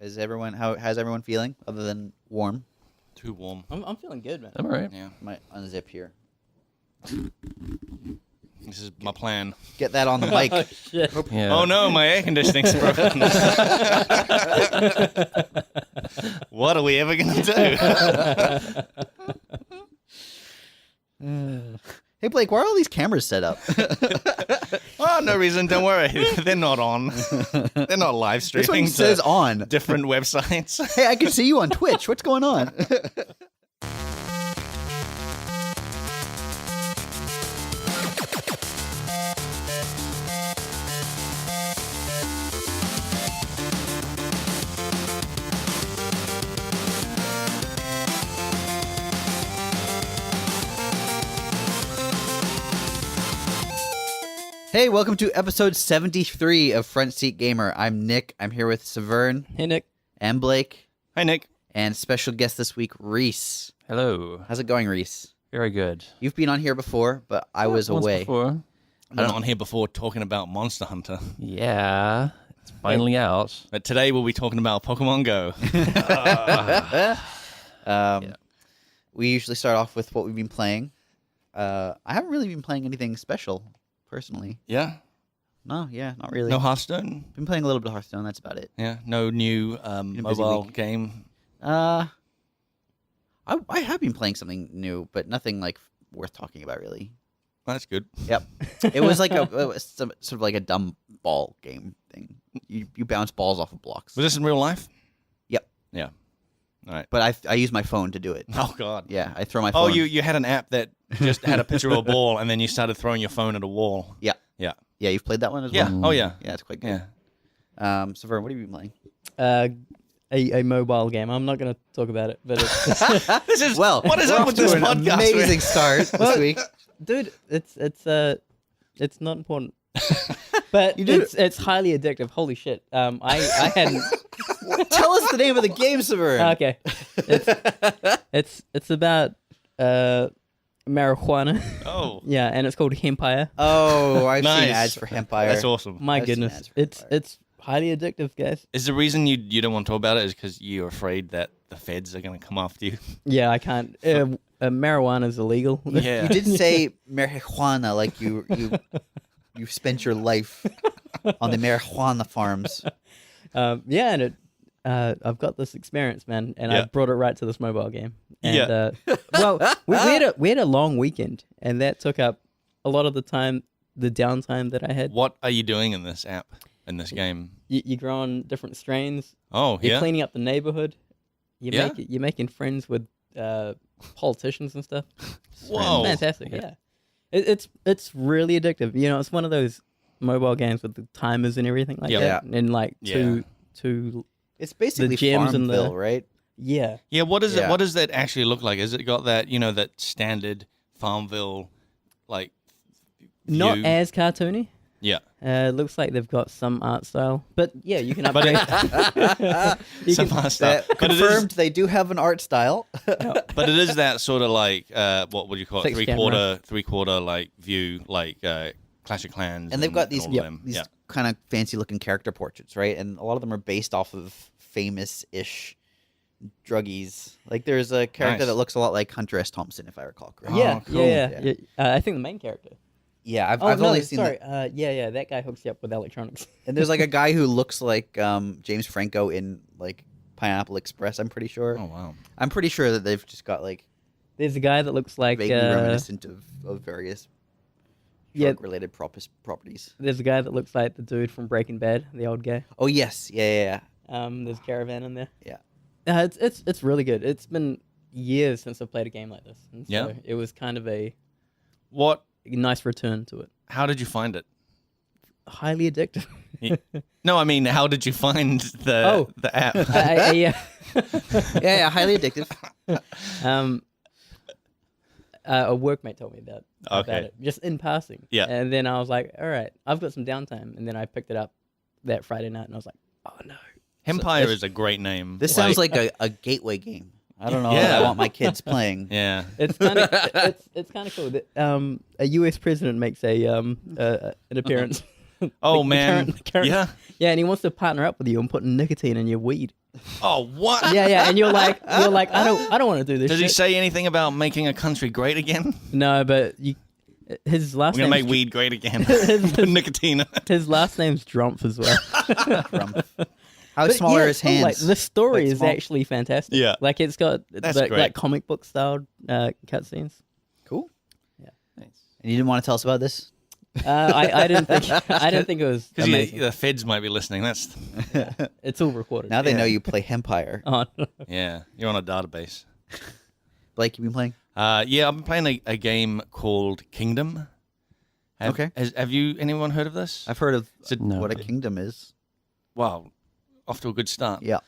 How's everyone feeling other than warm? Too warm. I'm feeling good, man. I'm all right. Yeah. Might unzip here. This is my plan. Get that on the mic. Oh, shit. Yeah. Oh no, my air conditioning's broken. What are we ever gonna do? Hey Blake, why are all these cameras set up? Oh, no reason. Don't worry. They're not on. They're not live This streaming. one says to on. different websites. Hey, I can see you on Twitch. What's going on? Hey, welcome to episode 73 of Front Seat Gamer. I'm Nick. I'm here with Saveun Hey, Nick. and Blake, Hi, Nick. and special guest this week, Rhys. Hello. How's it going, Rhys? Very good. You've been on here before, but I was Once away. Before. I've been on here before talking about Monster Hunter. Yeah. It's finally out. But today we'll be talking about Pokemon Go. Yeah. We usually start off with what we've been playing. I haven't really been playing anything special, personally. Yeah? No, not really. No Hearthstone? Been playing a little bit of Hearthstone. That's about it. Yeah? No new busy mobile week. game? I have been playing something new, but nothing like worth talking about, really. That's good. Yep. It was like sort of like a dumb ball game thing. You bounce balls off of blocks. Was this in real life? Yep. Yeah. All right. But I use my phone to do it. Oh, God. Yeah, I throw my Oh, phone. you had an app that just had a picture of a ball, and then you started throwing your phone at a wall. Yeah. Yeah. Yeah, you've played that one as Yeah. well? Oh, yeah. Yeah, it's quite good. Yeah. So, Vern, what have you been playing? A mobile game. I'm not going to talk about it, but it's, This is Well, what is we're up off with to this an podcast? amazing start this week. dude, it's not important. But You do- it's highly addictive. Holy shit. I hadn't. Tell us the name of the game, Saveun. Okay. It's about marijuana. Oh, Yeah, and it's called Hempire. Oh, I've Nice. seen ads for Hempire. that's awesome. My I've seen goodness, ads for it's Hempire. highly addictive, guys. Is the reason you don't want to talk about it is because you're afraid that the feds are going to come after you? Yeah, I can't. Marijuana is illegal. Yeah. You did say marijuana, like you spent your life on the marijuana farms. Yeah, and I've got this experience, man, and Yeah. I brought it right to this mobile game. And, Yeah. well, we had a long weekend, and that took up a lot of the time, the downtime that I had. What are you doing in this app, in this game? You grow on different strains. Oh, You're yeah. cleaning up the neighborhood. Yeah? You're making friends with politicians and stuff. Whoa. Fantastic, yeah. It's really addictive. You know, it's one of those mobile games with the timers and everything like Yeah. that, and like Yeah. two. It's basically gems and Farmville, the- right? Yeah. Yeah, what is Yeah. it? What does that actually look like? Has it got that, that standard Farmville, like, Not view? as cartoony. Yeah. Looks like they've got some art style, but yeah, you can But upgrade. You Some can- other stuff. But Confirmed, they do have an art style. But it is that sort of like, what would you call it? Fixed Three-quarter like view, like Clash of Clans. And they've got these all of them. these Yeah. kind of fancy looking character portraits, right? And a lot of them are based off of famous-ish druggies. Like there's a character Nice. that looks a lot like Hunter S. Thompson, if I recall correctly. yeah, Oh, cool. yeah. Yeah. I think the main character. Yeah, I've no, only seen sorry. that. Yeah, that guy hooks you up with electronics. And there's like a guy who looks like James Franco in like Pineapple Express, I'm pretty sure. Oh, wow. I'm pretty sure that they've just got like There's a guy that looks like vaguely reminiscent of various yeah. drug-related properties. There's a guy that looks like the dude from Breaking Bad, the old guy. Oh, yes. Yeah. There's Caravan in there. Yeah. It's really good. It's been years since I've played a game like this, and so Yeah. it was kind of a What? nice return to it. How did you find it? Highly addictive. No, I mean, how did you find the app? Yeah. Yeah, highly addictive. A workmate told me about Okay. it, just in passing. Yeah. And then I was like, all right, I've got some downtime. And then I picked it up that Friday night, and I was like, oh no. Empire this- is a great name. This sounds like a gateway game. I don't know Yeah. if I want my kids playing. Yeah. It's kind of it's kind of cool that a U.S. president makes an appearance. Oh, The man. current- Yeah. Yeah, and he wants to partner up with you and put nicotine in your weed. Oh, what? Yeah, and you're like, I don't want to do this. Does he shit. say anything about making a country great again? No, but his last We're gonna name's make weed great again. His- Put nicotine in it. his last name's Drumpf as well. How But small yeah, are his hands? Like, the story Like is small? actually fantastic. Yeah. Like it's got That's like great. comic book style cutscenes. Cool. Yeah. And you didn't want to tell us about this? I didn't think it was Because amazing. the feds might be listening. That's It's all recorded. Now they know you play Hempire. Oh, yeah. You're on a database. Blake, you been playing? Yeah, I've been playing a game called Kingdom. Okay. Have you anyone heard of this? I've heard of No. what a kingdom is. Wow, off to a good start. Yeah.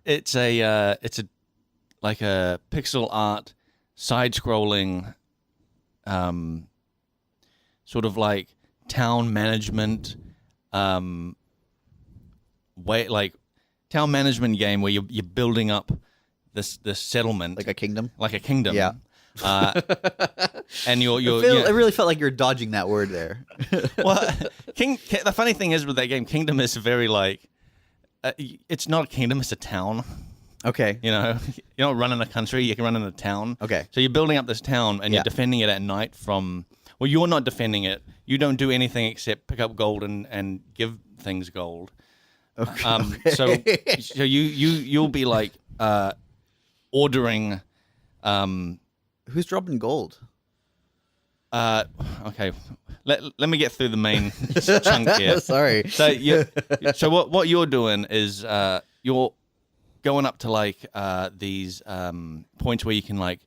It's a like a pixel art, side-scrolling, sort of like town management, town management game where you're building up this settlement Like a kingdom. like a kingdom. Yeah. And you're It really felt like you're dodging that word there. well, the funny thing is with that game, Kingdom is very like, it's not a kingdom, it's a town. Okay. You know, you're not running a country, you can run in a town. Okay. So you're building up this town and Yeah. you're defending it at night from, well, you're not defending it. You don't do anything except pick up gold and give things gold. Okay. So you'll be like ordering. Who's dropping gold? Okay, let me get through the main chunk here. Sorry. So what you're doing is you're going up to like these points where you can like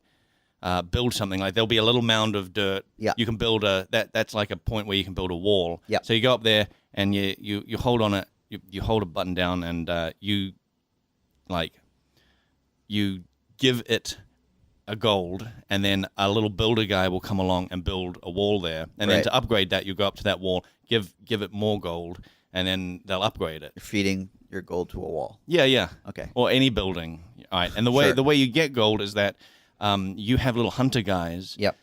build something. Like there'll be a little mound of dirt. Yeah. You can build that's like a point where you can build a wall. Yeah. So you go up there and you hold on it. You hold a button down and you give it a gold, and then a little builder guy will come along and build a wall there. And then Right. to upgrade that, you go up to that wall, give it more gold, and then they'll upgrade it. You're feeding your gold to a wall. Yeah. Okay. Or any building. All right. And Sure. the way you get gold is that you have little hunter guys Yep.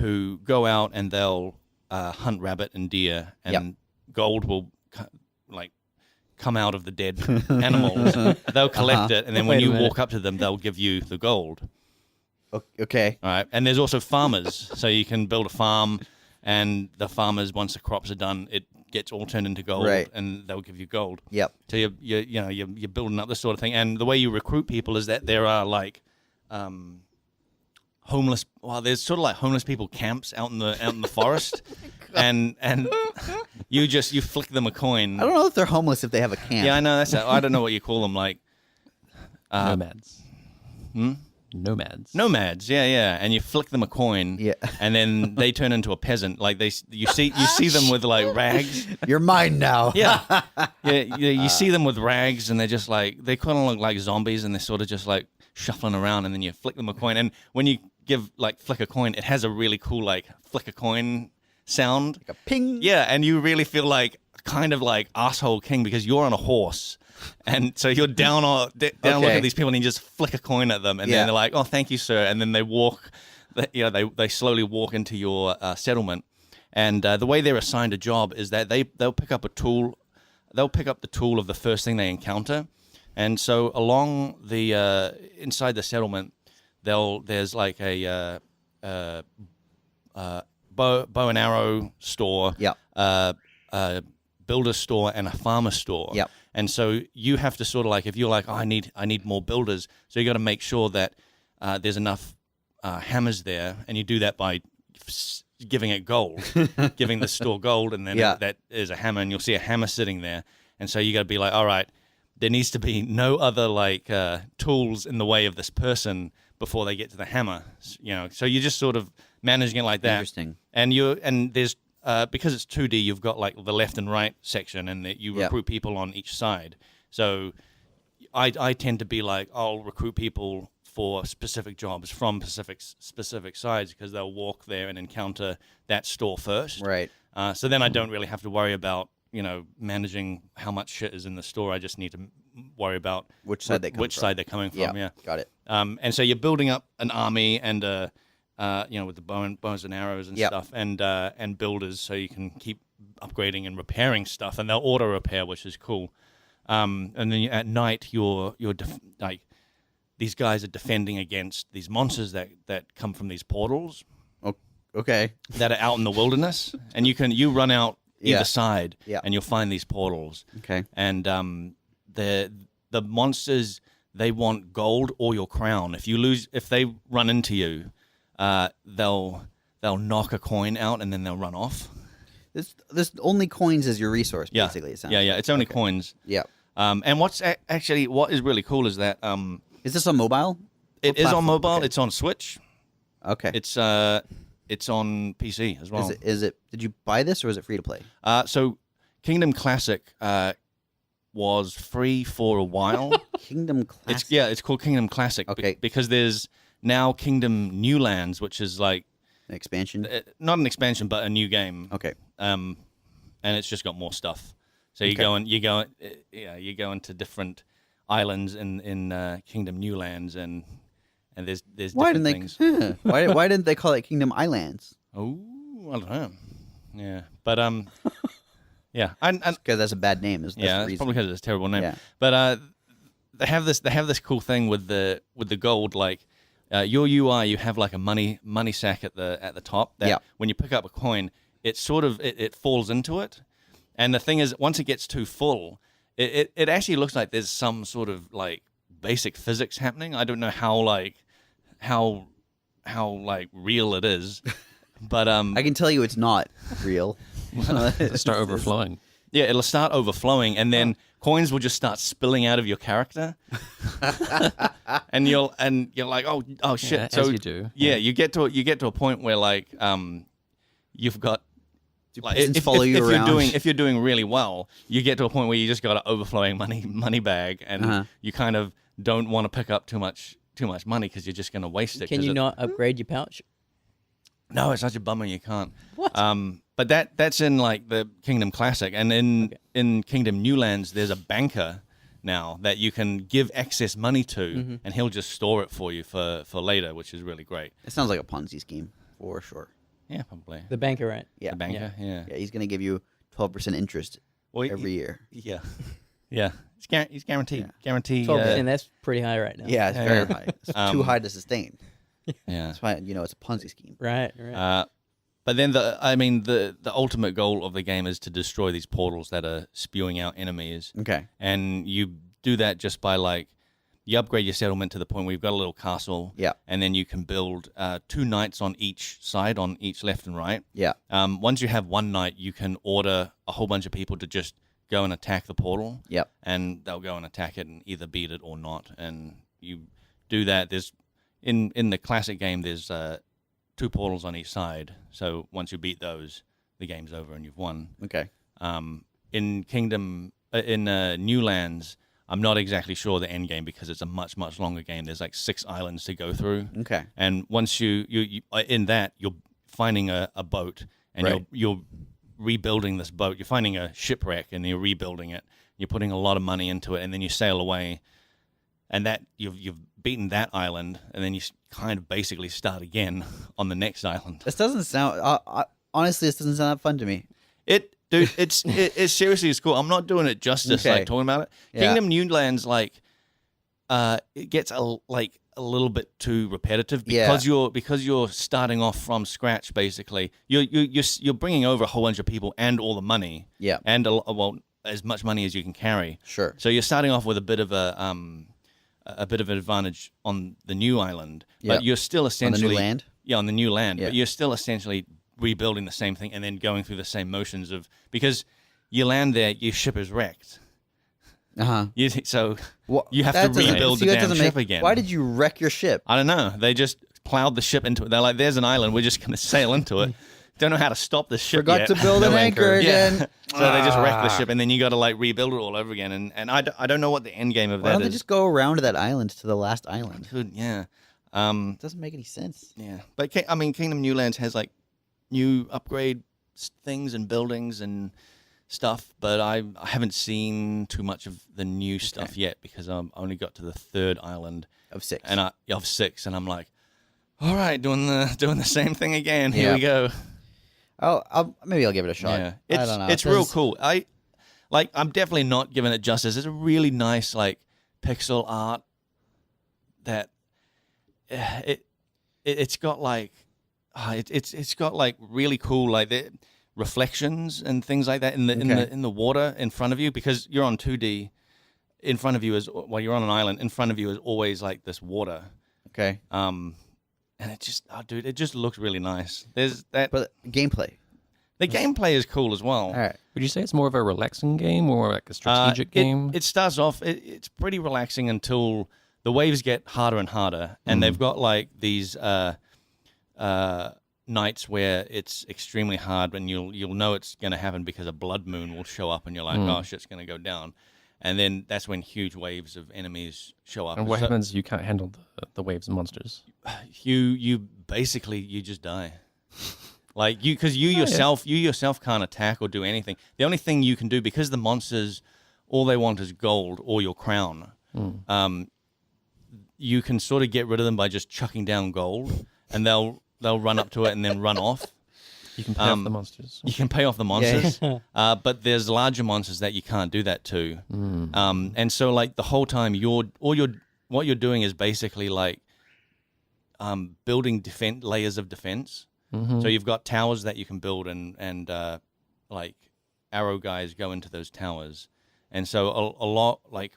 who go out and they'll hunt rabbit and deer, and Yep. gold will come out of the dead animals. They'll collect it, and then when Wait a you minute. walk up to them, they'll give you the gold. Okay. All right, and there's also farmers, so you can build a farm, and the farmers, once the crops are done, it gets all turned into gold, Right. and they'll give you gold. Yep. So you're building up this sort of thing, and the way you recruit people is that there are like homeless. Well, there's sort of like homeless people camps out in the forest, and you flick them a coin. I don't know if they're homeless if they have a camp. Yeah, I know I don't know what you call them, like Nomads. hmm? Nomads. Yeah, and you flick them a coin, Yeah. and then they turn into a peasant. Like you see them with like rags. You're mine now. Yeah, you see them with rags, and they're just like they kind of look like zombies, and they're sort of just like shuffling around, and then you flick them a coin, and when you give like flick a coin, it has a really cool like flick a coin sound. Like a ping. Yeah, and you really feel like kind of like asshole king because you're on a horse, and so you're down look Okay. at these people and you just flick a coin at them, and Yeah. then they're like, "Oh, thank you, sir," and then they walk, they slowly walk into your settlement, and the way they're assigned a job is that they'll pick up a tool, they'll pick up the tool of the first thing they encounter, and so along the inside the settlement, there's like a bow and arrow store, Yeah. builder store, and a farmer store. Yep. And so you have to sort of like, if you're like, oh, I need more builders, so you got to make sure that there's enough hammers there, and you do that by giving it gold, giving the store gold, and then Yeah. that is a hammer, and you'll see a hammer sitting there, and so you got to be like, all right, there needs to be no other like tools in the way of this person before they get to the hammer, So you're just sort of managing it like that. Interesting. And there's because it's 2D, you've got like the left and right section, and that you Yep. recruit people on each side. So I tend to be like, I'll recruit people for specific jobs from specific sides because they'll walk there and encounter that store first. Right. So then I don't really have to worry about managing how much shit is in the store. I just need to worry about Which side they come which from. side they're coming from. Yeah. Got it. And so you're building up an army and with the bows and arrows and Yep. stuff, and builders, so you can keep upgrading and repairing stuff, and they'll auto repair, which is cool. And then at night, you're like these guys are defending against these monsters that come from these portals Okay. that are out in the wilderness, and you run out either side, Yeah. and you'll find these portals. Okay. And the monsters, they want gold or your crown. If they run into you, they'll knock a coin out and then they'll run off. This only coins as your resource, Yeah, basically. It sounds yeah. like. It's only Okay. coins. Yeah. And what is really cool is that Is this on mobile? it What is on platform? mobile. Okay. It's on Switch. Okay. It's on PC as well. Is it? Did you buy this or is it free to play? So Kingdom Classic was free for a while. Kingdom Classic. It's called Kingdom Classic. Okay. Because there's now Kingdom New Lands, which is like An expansion. not an expansion but a new game. Okay. And it's just got more stuff. So you go into different islands in Kingdom New Lands, and there's Why different didn't things. why didn't they call it Kingdom Islands? Oh, I don't know. Yeah, but yeah, and Because that's a bad name. That's yeah, the it's reason. probably because it's a terrible name. Yeah. But they have this cool thing with the gold, like your UI, you have like a money sack at the top. That Yeah. when you pick up a coin, it sort of it falls into it. And the thing is, once it gets too full, it actually looks like there's some sort of like basic physics happening. I don't know how real it is, but I can tell you it's not real. Start overflowing. yeah, it'll start overflowing, and then coins will just start spilling out of your character, and you're like, oh shit. Yeah, so as you do. Yeah, you get to a point where like you've got like Peasants follow you around? if you're doing really well, you get to a point where you just got an overflowing money bag, and you kind of don't want to pick up too much money because you're just going to waste it. Can 'cause you it- not upgrade your pouch? No, it's such a bummer you can't. What? But that's in like the Kingdom Classic, and in Kingdom New Lands, there's a banker now that you can give excess money to, and he'll just store it for you for later, which is really great. It sounds like a Ponzi scheme for sure. Yeah, probably. The banker, right? Yeah. The banker, yeah. Yeah, he's gonna give you 12% interest Well, every year. Yeah, yeah. He's guaranteed. Yeah. Guaranteed. 12%, that's pretty high right now. Yeah, it's very high. It's too high to sustain. yeah. That's why it's a Ponzi scheme. Right, right. But then the ultimate goal of the game is to destroy these portals that are spewing out enemies. Okay. And you do that just by like you upgrade your settlement to the point where you've got a little castle. Yeah. And then you can build 2 knights on each side, on each left and right. Yeah. Once you have 1 knight, you can order a whole bunch of people to just go and attack the portal. Yep. And they'll go and attack it and either beat it or not. And you do that. There's in the classic game, there's 2 portals on each side. So once you beat those, the game's over and you've won. Okay. In New Lands, I'm not exactly sure the end game because it's a much longer game. There's like 6 islands to go through. Okay. And once you in that, you're finding a boat, and Right. you're rebuilding this boat. You're finding a shipwreck and you're rebuilding it. You're putting a lot of money into it, and then you sail away. And that you've beaten that island, and then you kind of basically start again on the next island. This doesn't sound. Honestly, this doesn't sound that fun to me. Dude, it's seriously it's cool. I'm not doing it justice, Okay. like talking about it. Yeah. Kingdom New Lands, like, it gets a little bit too repetitive because you're starting off from scratch. Basically, you're bringing over a whole bunch of people and all the money. Yeah. And as much money as you can carry. Sure. So you're starting off with a bit of an advantage on the new island, Yeah. but you're still essentially land? Yeah, on the new land, Yeah. but you're still essentially rebuilding the same thing and then going through the same motions of because you land there, your ship is wrecked. So you have to rebuild the damn ship again. Why did you wreck your ship? I don't know. They just plowed the ship into it. They're like, "There's an island. We're just going to sail into it." Don't know how to stop the ship. Forgot yet. to build an anchor again. Yeah. So they just wrecked the ship, and then you got to like rebuild it all over again. And I don't know what the end game of Why that don't they is. just go around that island to the last island? Good, yeah. It doesn't make any sense. Yeah, but I mean, Kingdom New Lands has like new upgrade things and buildings and stuff, but I haven't seen too much of the new stuff yet because I only got to the 3rd island Of 6. and of 6, and I'm like, all right, doing the same thing again. Here Yeah. we go. Maybe I'll give it a shot. Yeah, I don't know. it's real cool. like I'm definitely not giving it justice. It's a really nice like pixel art that it's got like it's got like really cool like the reflections and things like that in the water in front of you, because you're on 2D. In front of you is, while you're on an island, in front of you is always like this water. Okay. And it just, dude, it just looks really nice. There's that. But gameplay. The gameplay is cool as well. All right. Would you say it's more of a relaxing game or like a strategic game? It starts off, it's pretty relaxing until the waves get harder and harder. And they've got like these nights where it's extremely hard, and you'll know it's going to happen because a blood moon will show up and you're like, oh, shit's going to go down. And then that's when huge waves of enemies show up. And what happens? You can't handle the waves of monsters. You basically you just die, like because you yourself can't attack or do anything. The only thing you can do, because the monsters, all they want is gold or your crown. You can sort of get rid of them by just chucking down gold, and they'll run up to it and then run off. You can pay off the monsters. You can pay off the monsters, but there's larger monsters that you can't do that to. And so, like the whole time, what you're doing is basically like building layers of defense. So you've got towers that you can build, and like arrow guys go into those towers, and so a lot like.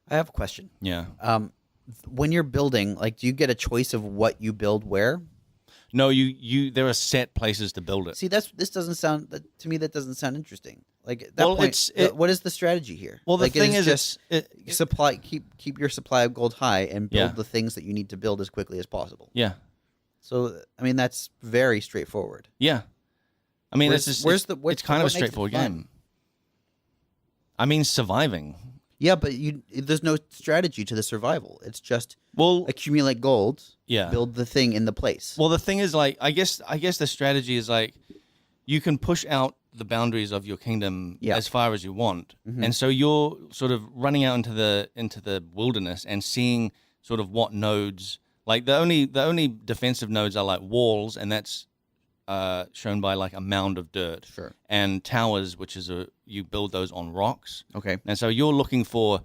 I have a question. Yeah. When you're building, like, do you get a choice of what you build where? No, you. There are set places to build it. See, this doesn't sound to me. That doesn't sound interesting. Like at that point, what is the strategy here? Well, the like, thing is, just supply keep your supply of gold high and build the things that you need to build as quickly as possible. Yeah. So I mean, that's very straightforward. Yeah. I mean, it's kind of a straightforward game. I mean, surviving. Yeah, but there's no strategy to the survival. It's just accumulate gold, build the thing in the place. Well, the thing is, like, I guess the strategy is like you can push out the boundaries of your kingdom as far as you want, and so you're sort of running out into the wilderness and seeing sort of what nodes. Like the only defensive nodes are like walls, and that's shown by like a mound of dirt. Sure. And towers, which is you build those on rocks. Okay. And so you're looking for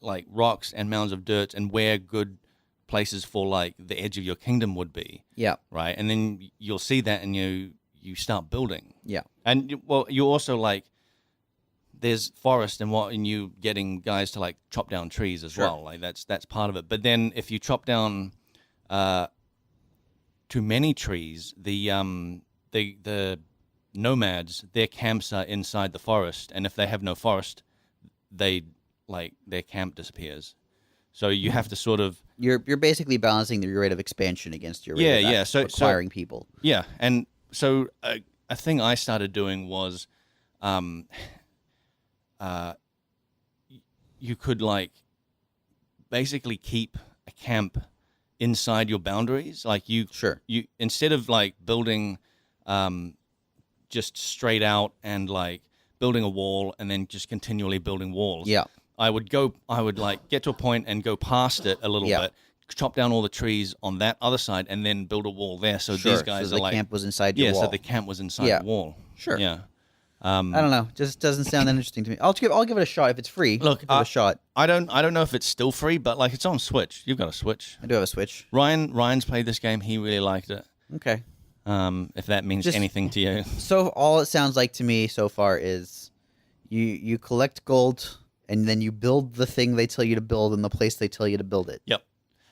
like rocks and mounds of dirt and where good places for like the edge of your kingdom would be. Yeah. Right. And then you'll see that and you start building. Yeah. And you also like there's forest and you getting guys to like chop down trees as well. Like that's part of it. But then if you chop down too many trees, the nomads, their camps are inside the forest, and if they have no forest, their camp disappears. So you have to sort of you're basically balancing your rate of expansion against your rate of acquiring people. Yeah, and so a thing I started doing was, you could like basically keep a camp inside your boundaries. Like you instead of like building just straight out and like building a wall and then just continually building walls. Yeah. I would like get to a point and go past it a little bit, chop down all the trees on that other side and then build a wall there. So these guys so are the like camp was inside your wall. Yeah, so the camp was inside the wall. Sure. Yeah. I don't know. Just doesn't sound that interesting to me. I'll give it a shot if it's free. Look, give it a shot. I don't know if it's still free, but like it's on Switch. You've got a Switch. I do have a Switch. Ryan's played this game. He really liked it. Okay. If that means anything to you. So all it sounds like to me so far is you collect gold and then you build the thing they tell you to build in the place they tell you to build it. Yep.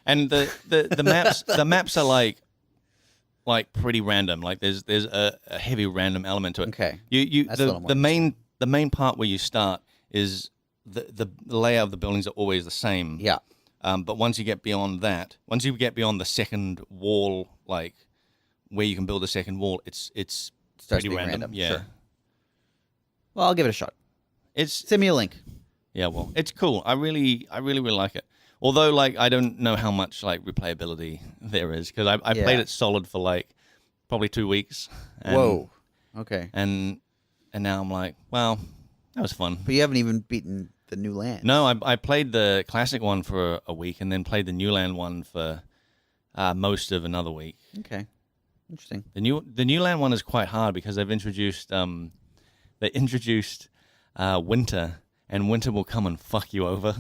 And the maps are like pretty random. Like there's a heavy random element to it. Okay. The main part where you start is the layout of the buildings are always the same. Yeah. But once you get beyond the second wall, like where you can build a second wall, it's pretty random. Yeah. Sure. Well, I'll give it a shot. Send me a link. Yeah, well, it's cool. I really like it. Although, like, I don't know how much like replayability there is because I played it solid for like probably 2 weeks. Whoa. Okay. And now I'm like, well, that was fun. But you haven't even beaten the new land. No, I played the classic one for a week and then played the new land one for most of another week. Okay. Interesting. The new land one is quite hard because they've introduced winter, and winter will come and fuck you over.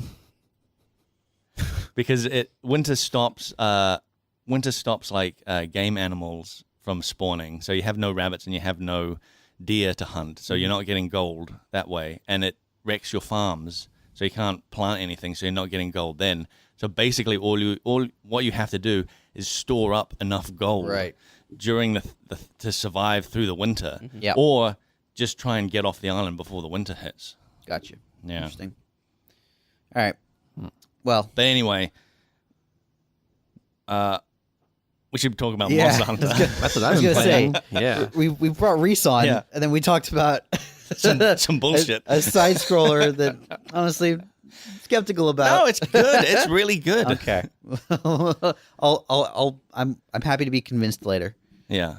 Because winter stops like game animals from spawning. So you have no rabbits and you have no deer to hunt. So you're not getting gold that way, and it wrecks your farms. So you can't plant anything. So you're not getting gold then. So basically, all what you have to do is store up enough gold during the to survive through the winter, or just try and get off the island before the winter hits. Gotcha. Yeah. Interesting. All right. Well, but anyway, we should talk about Monster Hunter. That's what I was going to say. Yeah. We brought Rhys on, and then we talked about some bullshit. A side scroller that honestly skeptical about. No, it's good. It's really good. Okay. I'm happy to be convinced later. Yeah.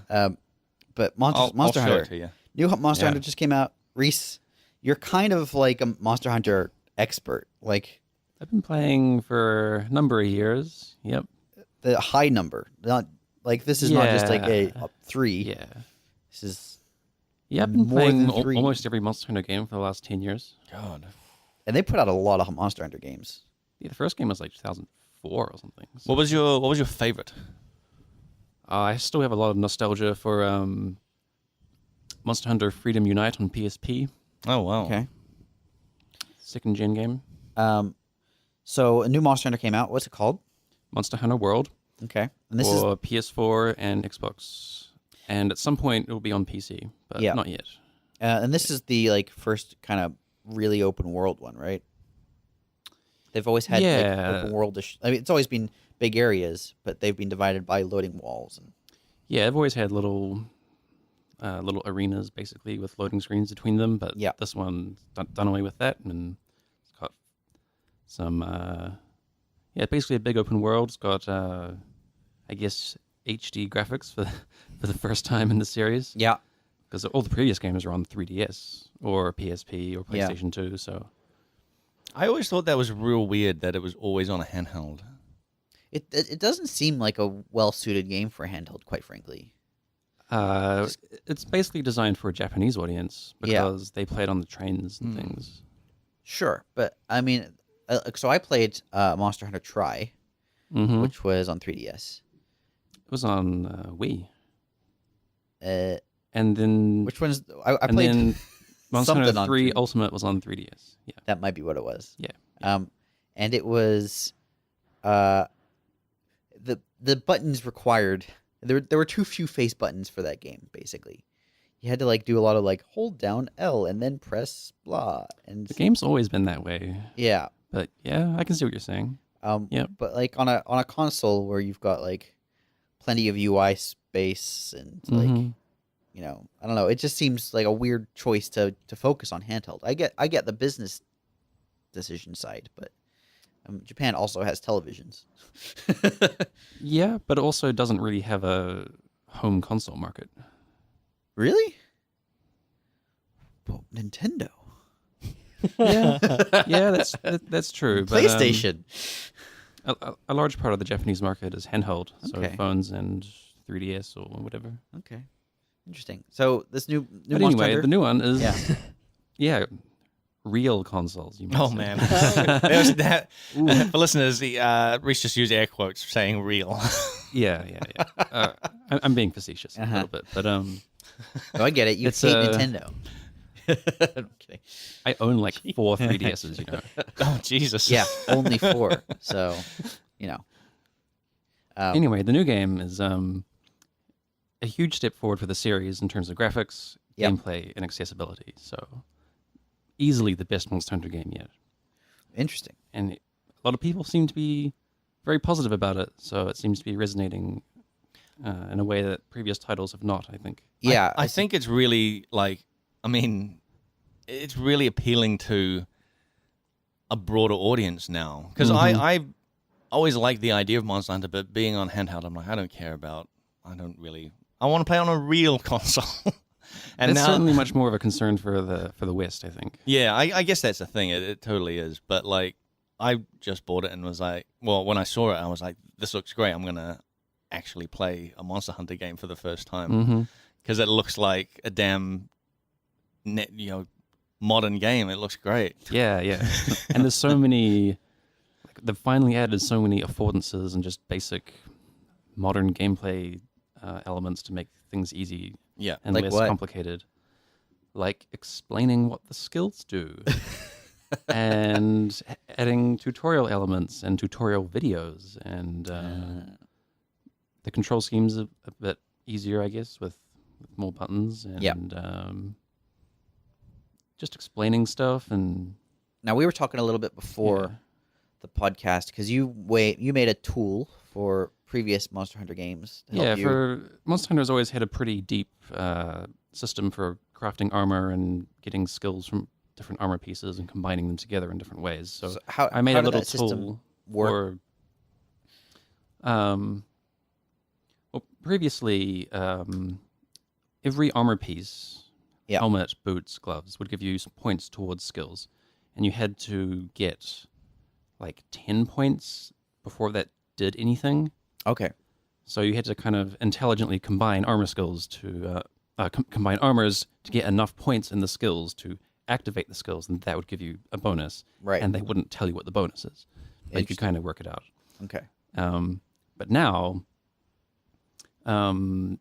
But I'll Monster show Hunter. it to you. New Monster Hunter just came out. Rhys, you're kind of like a Monster Hunter expert. Like, I've been playing for a number of years. Yep. the high number. Not like this is not just like a 3. Yeah. This is I've been more playing than 3. almost every Monster Hunter game for the last 10 years. God. And they put out a lot of Monster Hunter games. Yeah, the first game was like 2004 or something. So. What was your favorite? I still have a lot of nostalgia for Monster Hunter Freedom Unite on PSP. Oh wow. Okay. Second gen game. So a new Monster Hunter came out. What's it called? Monster Hunter World. Okay. And this for PS4 and Xbox. And at some point it will be on PC, but not yet. And this is the like first kind of really open world one, right? They've always had like, open world-ish. I mean, it's always been big areas, but they've been divided by loading walls. And yeah, I've always had little arenas basically with loading screens between them, but this one's done away with that, and it's got some basically a big open world. It's got I guess HD graphics for the first time in the series. Yeah, because all the previous games are on 3DS or PSP or PlayStation 2. So I always thought that was real weird that it was always on a handheld. It doesn't seem like a well-suited game for a handheld, quite frankly. It's basically designed for a Japanese audience because they play it on the trains and things. Sure, but I mean, so I played Monster Hunter Tri, which was on 3DS. It was on Wii. And then which one's I played? Then Monster Hunter 3 on Ultimate was on 3DS. Yeah, that might be what it was. Yeah. And it was the buttons required. There were too few face buttons for that game. Basically, you had to like do a lot of like hold down L and then press blah. And the game's always been that way. Yeah, but yeah, I can see what you're saying. But like on a console where you've got like plenty of UI space and like. You know, I don't know. It just seems like a weird choice to focus on handheld. I get the business decision side, but Japan also has televisions. Yeah, but it also doesn't really have a home console market. Really? Well, Nintendo. Yeah, that's true. PlayStation. But, a large part of the Japanese market is handheld, so phones and 3DS or whatever. Okay. Interesting. So this new but Monster anyway, Hunter? the new one is real consoles. You might say. Man, there's that. For listeners, Rhys just used air quotes saying "real." Yeah. I'm being facetious a little bit, but No, I get it. You hate Nintendo. I'm kidding. I own like 4 3DSs. You know. Oh Jesus. Yeah, only 4. So, you know. Anyway, the new game is a huge step forward for the series in terms of graphics, gameplay, and accessibility. So, easily the best Monster Hunter game yet. Interesting. And a lot of people seem to be very positive about it. So it seems to be resonating in a way that previous titles have not, I think. Yeah. I think it's really it's really appealing to a broader audience now. Because I always liked the idea of Monster Hunter, but being on handheld, I'm like, I want to play on a real console. And that's now, certainly much more of a concern for the West, I think. Yeah, I guess that's the thing. It totally is. But like, I just bought it and was like, well, when I saw it, I was like, this looks great. I'm gonna actually play a Monster Hunter game for the first time because it looks like a damn modern game. It looks great. Yeah. And there's so many. Like, they've finally added so many affordances and just basic modern gameplay elements to make things easy. Yeah. And Like less what? complicated. Like explaining what the skills do. And adding tutorial elements and tutorial videos, and the control scheme's a bit easier, I guess, with more buttons and just explaining stuff. And Now we were talking a little bit before the podcast because you made a tool for previous Monster Hunter games. To help you. For Monster Hunter's always had a pretty deep system for crafting armor and getting skills from different armor pieces and combining them together in different ways. So I made a little tool work? Well, previously, every armor piece, helmet, boots, gloves, would give you some points towards skills, and you had to get like 10 points before that did anything. Okay. So you had to kind of intelligently combine armor skills to combine armors to get enough points in the skills to activate the skills, and that would give you a bonus. Right. And they wouldn't tell you what the bonus is, but you could kind of work it out. Okay. But now, the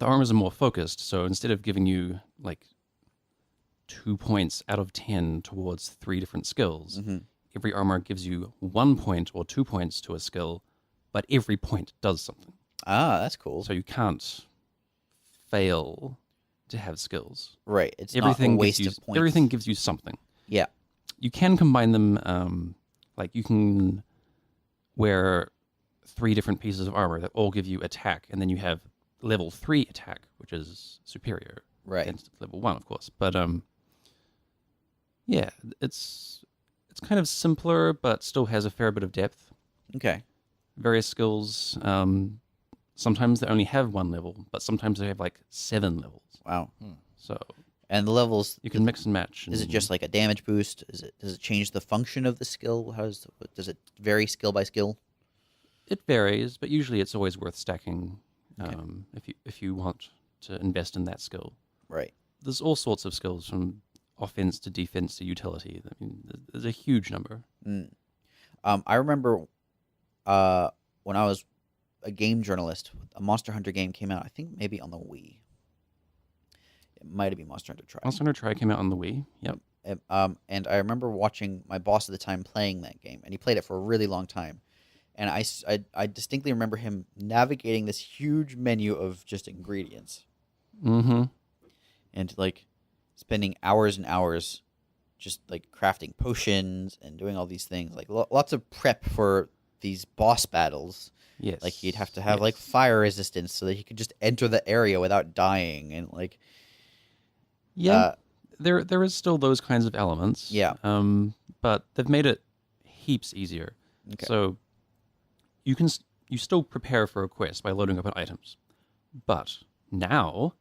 armors are more focused. So instead of giving you like 2 points out of 10 towards 3 different skills, every armor gives you 1 point or 2 points to a skill, but every point does something. Ah, that's cool. So you can't fail to have skills. Right. It's Everything not a waste gives you, of points. Everything gives you something. Yeah. You can combine them, like you can wear 3 different pieces of armor that all give you attack, and then you have level 3 attack, which is superior against level 1, of course. But yeah, it's kind of simpler, but still has a fair bit of depth. Okay. Various skills, sometimes they only have 1 level, but sometimes they have like 7 levels. Wow. So And the levels, you can mix and match. is it just like a damage boost? Does it change the function of the skill? Does it vary skill by skill? It varies, but usually it's always worth stacking if you want to invest in that skill. Right. There's all sorts of skills from offense to defense to utility. I mean, there's a huge number. I remember when I was a game journalist, a Monster Hunter game came out, I think maybe on the Wii. It might have been Monster Hunter Tri. Monster Hunter Tri came out on the Wii. Yep. And I remember watching my boss at the time playing that game, and he played it for a really long time. And I distinctly remember him navigating this huge menu of just ingredients. Mm-hmm. And like spending hours and hours just like crafting potions and doing all these things. Like lots of prep for these boss battles. Yes. Like he'd have to have like fire resistance so that he could just enter the area without dying, and like there is still those kinds of elements. Yeah. But they've made it heaps easier. Okay. So you still prepare for a quest by loading up on items. But now,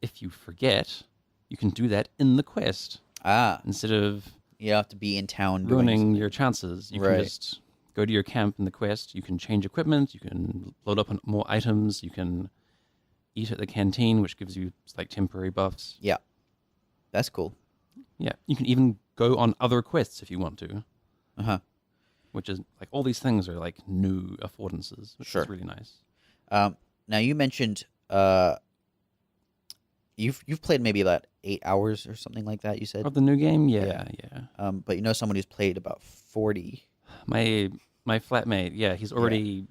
if you forget, you can do that in the quest. Instead of you have to be in town ruining your chances. You Right. can just go to your camp in the quest. You can change equipment. You can load up on more items. You can eat at the canteen, which gives you like temporary buffs. Yeah. That's cool. Yeah, you can even go on other quests if you want to. Which is like all these things are like new affordances, which is really nice. Now you mentioned you've played maybe about 8 hours or something like that. You said Of the new game, yeah. but you know someone who's played about 40. My flatmate, he's already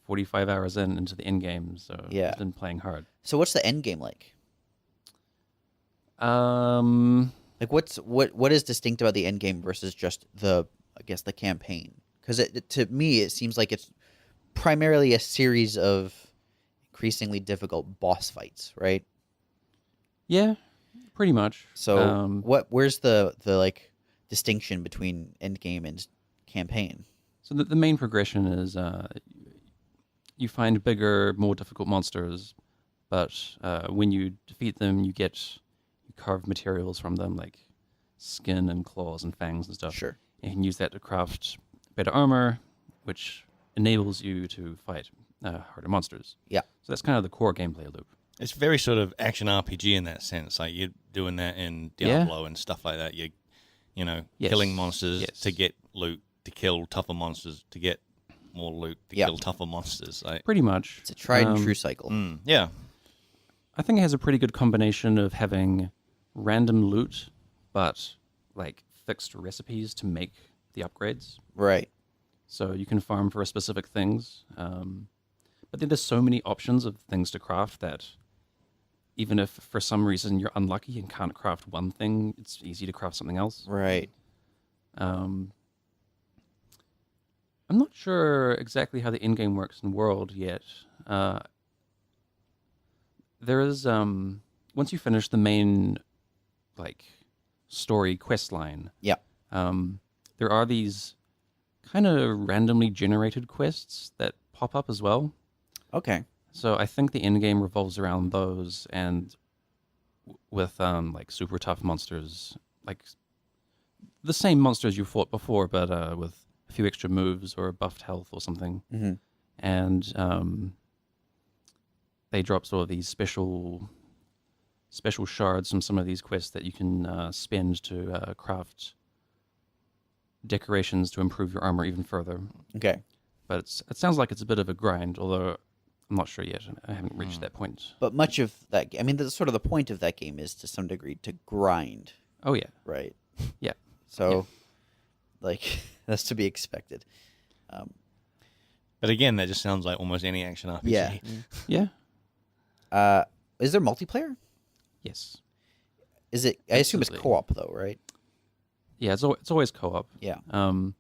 45 hours into the end game, so he's been playing hard. So what's the end game like? Like what is distinct about the end game versus just the campaign? Because to me it seems like it's primarily a series of increasingly difficult boss fights, right? Yeah, pretty much. So where's the like distinction between end game and campaign? So the main progression is you find bigger, more difficult monsters, but when you defeat them, you carve materials from them like skin and claws and fangs and stuff. Sure. And you can use that to craft better armor, which enables you to fight harder monsters. Yeah. So that's kind of the core gameplay loop. It's very sort of action RPG in that sense. Like you're doing that in Diablo and stuff like that. You're killing monsters to get loot, to kill tougher monsters, to get more loot, to kill tougher monsters. Like, Pretty much. It's a tried and true cycle. Yeah. I think it has a pretty good combination of having random loot, but like fixed recipes to make the upgrades. Right. So you can farm for specific things. But then there's so many options of things to craft that even if for some reason you're unlucky and can't craft one thing, it's easy to craft something else. Right. I'm not sure exactly how the in-game works in World yet. There is once you finish the main like story quest line. Yeah. There are these kind of randomly generated quests that pop up as well. Okay. So I think the end game revolves around those, and with like super tough monsters, like the same monsters you fought before, but with a few extra moves or buffed health or something. Mm-hmm. And they drop sort of these special shards from some of these quests that you can spend to craft decorations to improve your armor even further. Okay. But it sounds like it's a bit of a grind, although I'm not sure yet. I haven't reached that point. But much of that, I mean, the sort of the point of that game is to some degree to grind, Oh yeah, right? yeah. So, like, that's to be expected. But again, that just sounds like almost any action RPG. Yeah. Yeah. Is there multiplayer? Yes. Is it? I assume it's Absolutely. co-op though, right? Yeah. It's always co-op. Yeah. And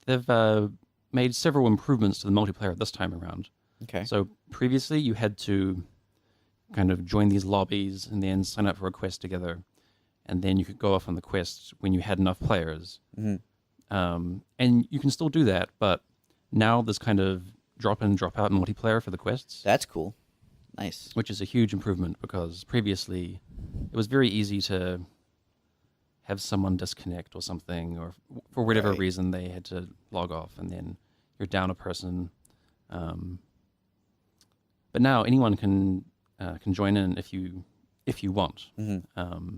they've made several improvements to the multiplayer this time around. Okay. So previously, you had to kind of join these lobbies and then sign up for a quest together, and then you could go off on the quest when you had enough players. Mm-hmm. And you can still do that, but now there's kind of drop in, drop out multiplayer for the quests, That's cool. Nice. which is a huge improvement because previously it was very easy to have someone disconnect or something, or for whatever Right. reason they had to log off, and then you're down a person. But now anyone can join in if you want. Mm-hmm.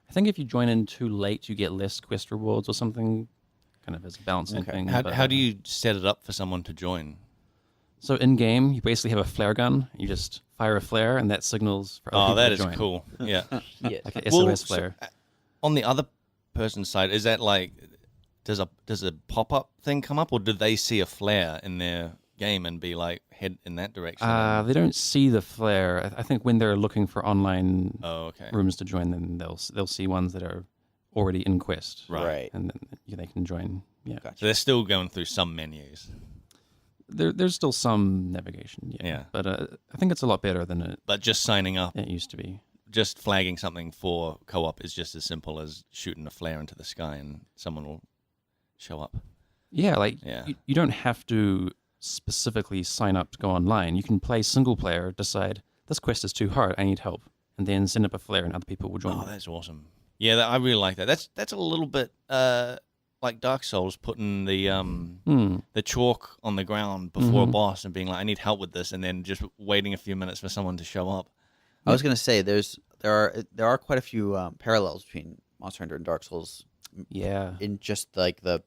I think if you join in too late, you get less quest rewards or something, kind of as a balancing Okay. thing. How do you set it up for someone to join? So in game, you basically have a flare gun. You just fire a flare, and that signals for other Oh, people that to is join. cool. Yeah. Yes. Like an Well, SOS so, flare. on the other person's side, is that like does a pop-up thing come up, or do they see a flare in their game and be like head in that direction? They don't see the flare. I think when they're looking for online Oh, okay. rooms to join, then they'll see ones that are already in quest, Right. and then they can join. Yeah, Gotcha. So they're still going through some menus. there's still some navigation. Yeah. But I think it's a lot better than But just signing up, it used to be. just flagging something for co-op is just as simple as shooting a flare into the sky and someone will show up. Yeah, like Yeah. you don't have to specifically sign up to go online. You can play single player, decide this quest is too hard, I need help, and then send up a flare and other people will join. Oh, that's awesome. Yeah, I really like that. That's a little bit like Dark Souls, putting the chalk on the ground before a boss and being like, I need help with this, and then just waiting a few minutes for someone to show up. I was gonna say there are quite a few parallels between Monster Hunter and Dark Souls Yeah. in just like the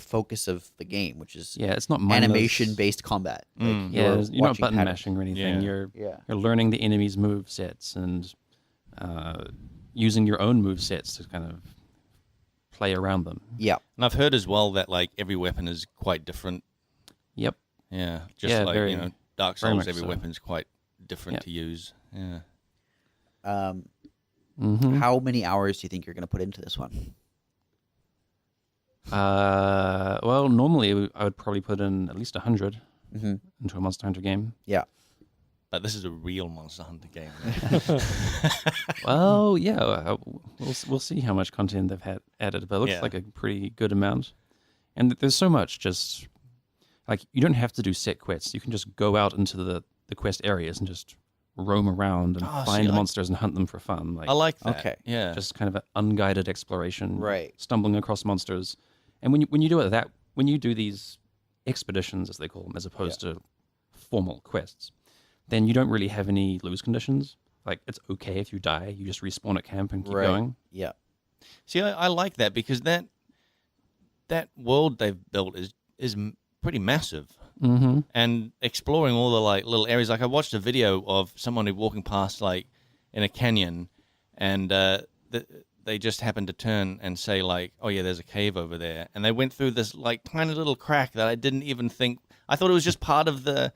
focus of the game, which is Yeah, it's not mindless. animation based combat. Like, Yeah, you're not watching button patterns. mashing or anything. Yeah. You're learning the enemy's move sets and using your own move sets to kind of play around them. Yeah. And I've heard as well that like every weapon is quite different. Yep. Yeah, just Yeah, like very- Dark very Souls, much every so. weapon's quite different Yeah. to use. Yeah. How many hours do you think you're gonna put into this one? Well, normally I would probably put in at least 100 Mm-hmm. into a Monster Hunter game. Yeah. But this is a real Monster Hunter game. Well, yeah, we'll see how much content they've had added, but it looks Yeah. like a pretty good amount. And there's so much, just like you don't have to do set quests. You can just go out into the quest areas and just roam around and Oh, find see, monsters and hunt them for fun. Like I like that. Okay. Yeah. just kind of an unguided exploration, Right. Stumbling across monsters, and when you do it when you do these expeditions, as they call them, as opposed to formal quests, then you don't really have any lose conditions. Like, it's okay if you die. You just respawn at camp and keep going. Yeah. See, I like that because that world they've built is pretty massive. Mm-hmm. And exploring all the like little areas. Like I watched a video of someone who walking past like in a canyon, and they just happened to turn and say like, "Oh yeah, there's a cave over there," and they went through this like tiny little crack that I didn't even think. I thought it was just part of the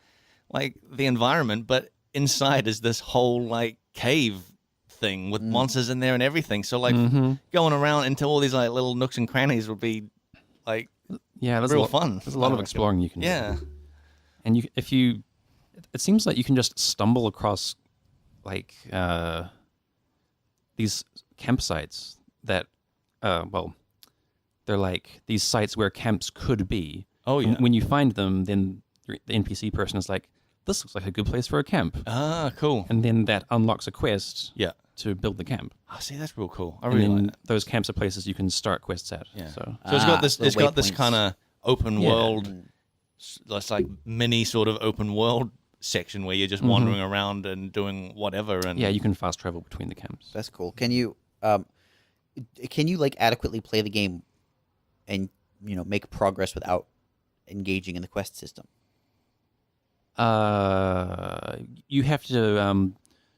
environment, but inside is this whole like cave thing with monsters in there and everything. So like going around into all these like little nooks and crannies would be like there's real fun. There's a lot of exploring you can do. Yeah. And it seems like you can just stumble across like these campsites that they're like these sites where camps could be. Oh yeah. And when you find them, then the NPC person is like, this looks like a good place for a camp. Ah, cool. And then that unlocks a quest Yeah. to build the camp. Oh, see, that's real cool. I And really then like that. those camps are places you can start quests at. Yeah. So So it's got this. little It's got this waypoints. kind of open Yeah. world. It's like mini sort of open world section where you're just wandering around and doing whatever. And yeah, you can fast travel between the camps. That's cool. Can you like adequately play the game and make progress without engaging in the quest system? You have to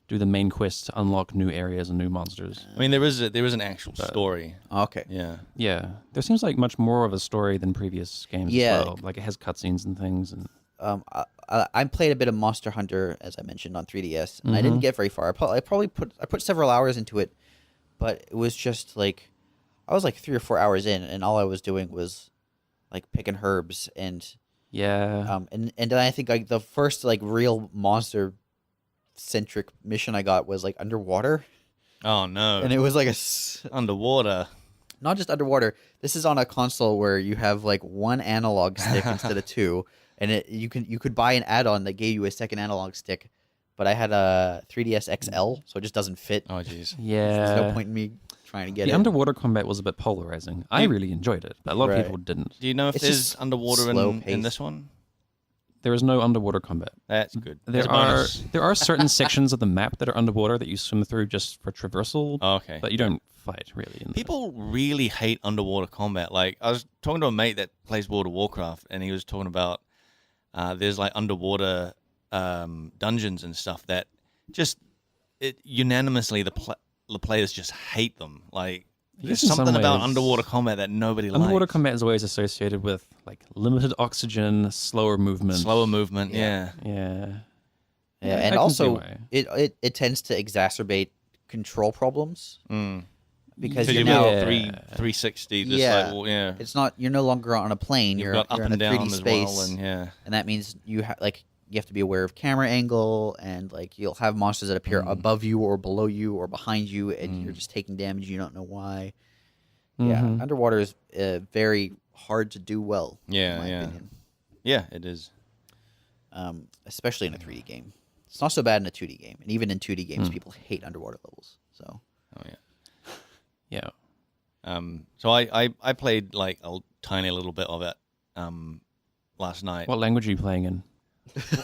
do the main quest to unlock new areas and new monsters. I mean, there is an actual story. Okay. Yeah. Yeah, there seems like much more of a story than previous games Yeah. as well. Like it has cutscenes and things. And I played a bit of Monster Hunter, as I mentioned, on 3DS, and I didn't get very far. I put several hours into it, but it was just like I was like 3 or 4 hours in, and all I was doing was like picking herbs and and then I think like the first like real monster centric mission I got was like underwater, Oh no. and it was like Underwater. not just underwater. This is on a console where you have like one analog stick instead of two, and you could buy an add-on that gave you a second analog stick, but I had a 3DS XL, so it just doesn't fit. Oh jeez. There's no yeah, point in me trying to get the it. underwater combat was a bit polarizing. I really enjoyed it, but a lot of Right. people didn't. Do you know if It's there's just underwater slow in pace. this one? There is no underwater combat. That's good. There That's a are bonus. there are certain sections of the map that are underwater that you swim through just for traversal, Oh, okay. but you don't fight really. In People really hate underwater combat. Like I was talking to a mate that plays World of Warcraft, and he was talking about there's like underwater dungeons and stuff that just unanimously the players just hate them. Like there's guess in some something about ways- underwater combat that nobody underwater likes. combat is always associated with like limited oxygen, slower movement. Slower movement. Yeah. Yeah. Yeah. Yeah, I and can see also why. it tends to exacerbate control problems because Because you're you've now got 360. Just Yeah. like, well, yeah. it's not you're no longer on a plane. You've You're got up you're in and a 3D down as space, well, and yeah. and that means you have to be aware of camera angle, and like you'll have monsters that appear above you or below you or behind you, and you're just taking damage. You don't know why. Yeah, underwater is very hard to do well. Yeah, in my yeah. opinion. Yeah, it is. Especially in a 3D game. It's not so bad in a 2D game, and even in 2D games, people hate underwater levels. So Oh yeah. Yeah. So I played like a tiny little bit of it last night. What language are you playing in?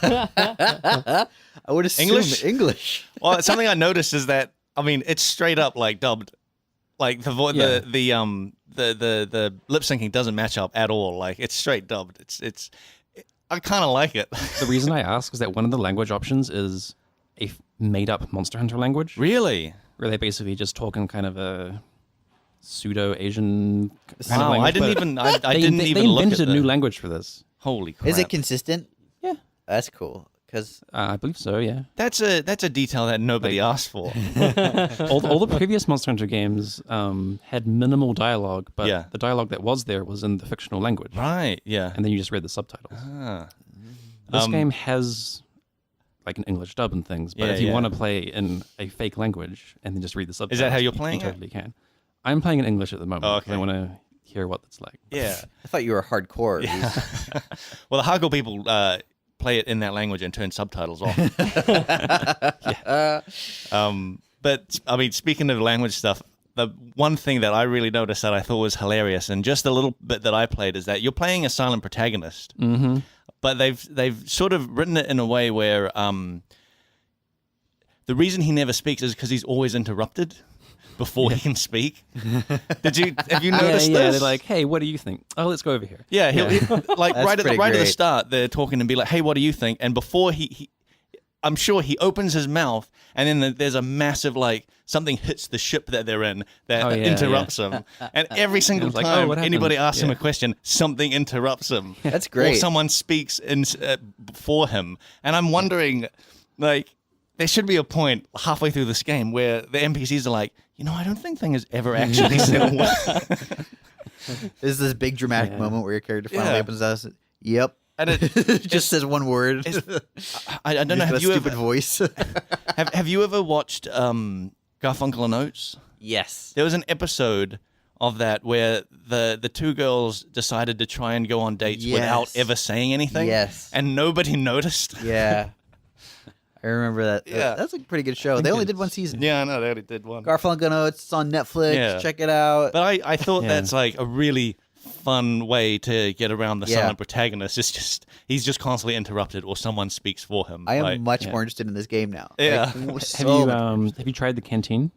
I would assume English? English. Well, something I noticed is that I mean it's straight up like dubbed, like the lip syncing doesn't match up at all. Like it's straight dubbed. It's I kind of like it. The reason I ask is that one of the language options is a made-up Monster Hunter language, Really? where they basically just talk in kind of a pseudo-Asian kind of Wow, language. I didn't but even I they, didn't they, even they look at invented a new the- language for this. Holy crap! Is it consistent? Yeah. That's cool. Because I believe so, yeah. That's a detail that nobody asked for. all the previous Monster Hunter games had minimal dialogue, but Yeah. the dialogue that was there was in the fictional language. Right? Yeah. And then you just read the subtitles. Ah. This game has like an English dub and things, but Yeah, if you yeah. want to play in a fake language and then just read the subtitles, that how you're you playing it? totally can. I'm playing in English at the moment. Oh, 'cause I okay. want to hear what it's like. Yeah. I thought you were hardcore. Yeah. Well, the hardcore people play it in that language and turn subtitles off. But I mean, speaking of language stuff, the one thing that I really noticed that I thought was hilarious, and just a little bit that I played, is that you're playing a silent protagonist, but they've sort of written it in a way where the reason he never speaks is because he's always interrupted before he can speak. Have you noticed this? Yeah, they're like, hey, what do you think? Oh, let's go over here. Yeah, he'll like right at the great. start, they're talking and be like, hey, what do you think? And before I'm sure he opens his mouth, and then there's a massive, like, something hits the ship that they're in that interrupts him. And every single like, time what anybody happened? asks him a question, something interrupts him. That's great. Or someone speaks for him. And I'm wondering, like, there should be a point halfway through this game where the NPCs are like, I don't think thing has ever actually said a word. There's this big dramatic moment where your character finally opens us. Yep. And it just says one word. I don't know. Have you stupid voice? have you ever watched Garfunkel and Oates? Yes. There was an episode of that where the two girls decided to try and go on dates without ever saying anything. Yes. And nobody noticed. Yeah. I remember that. Yeah. That's a pretty good show. They only did one season. Yeah, I know. They only did one. Garfunkel and Oates. It's on Netflix. Yeah. Check it out. But I thought that's like a really fun way to get around the silent protagonist. It's just he's just constantly interrupted or someone speaks for him. I am much more interested in this game now. Yeah. Like, Have you tried the canteen?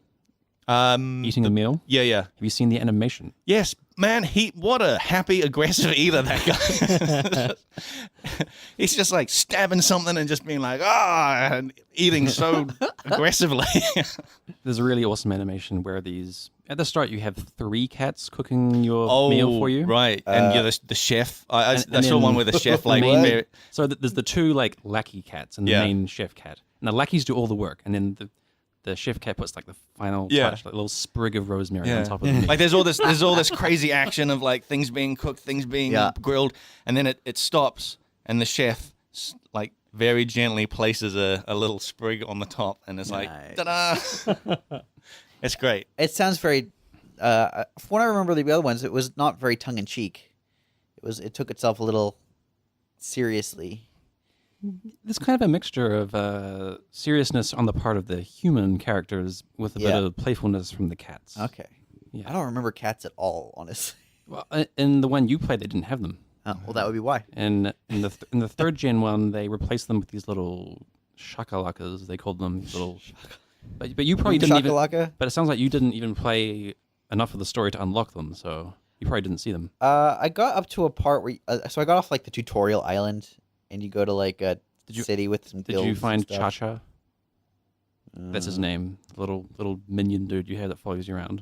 Eating a meal? Yeah. Have you seen the animation? Yes, man. What a happy, aggressive eater that guy. He's just like stabbing something and just being like, and eating so aggressively. There's a really awesome animation where at the start you have 3 cats cooking your meal for you. Right. And you're the chef. I saw one with the chef like so there's the 2 like lackey cats and the main chef cat. And the lackeys do all the work, and then the chef cat puts like the final touch, like a little sprig of rosemary on top of it. Like there's all this crazy action of like things being cooked, things being grilled, and then it stops, and the chef like very gently places a little sprig on the top, and it's like, ta-da! It's great. It sounds very. From what I remember, the other ones, it was not very tongue in cheek. It took itself a little seriously. It's kind of a mixture of seriousness on the part of the human characters with a bit of playfulness from the cats. Okay. Yeah. I don't remember cats at all, honestly. Well, in the one you played, they didn't have them. Oh, well, that would be why. And in the third gen one, they replaced them with these little shakalakas. They called them little. But you probably didn't even. But it sounds like you didn't even play enough of the story to unlock them, so you probably didn't see them. I got up to a part where, so I got off like the tutorial island. And you go to like a city with some guilds. Did you find and stuff. Cha-Cha? That's his name. The little minion dude you have that follows you around.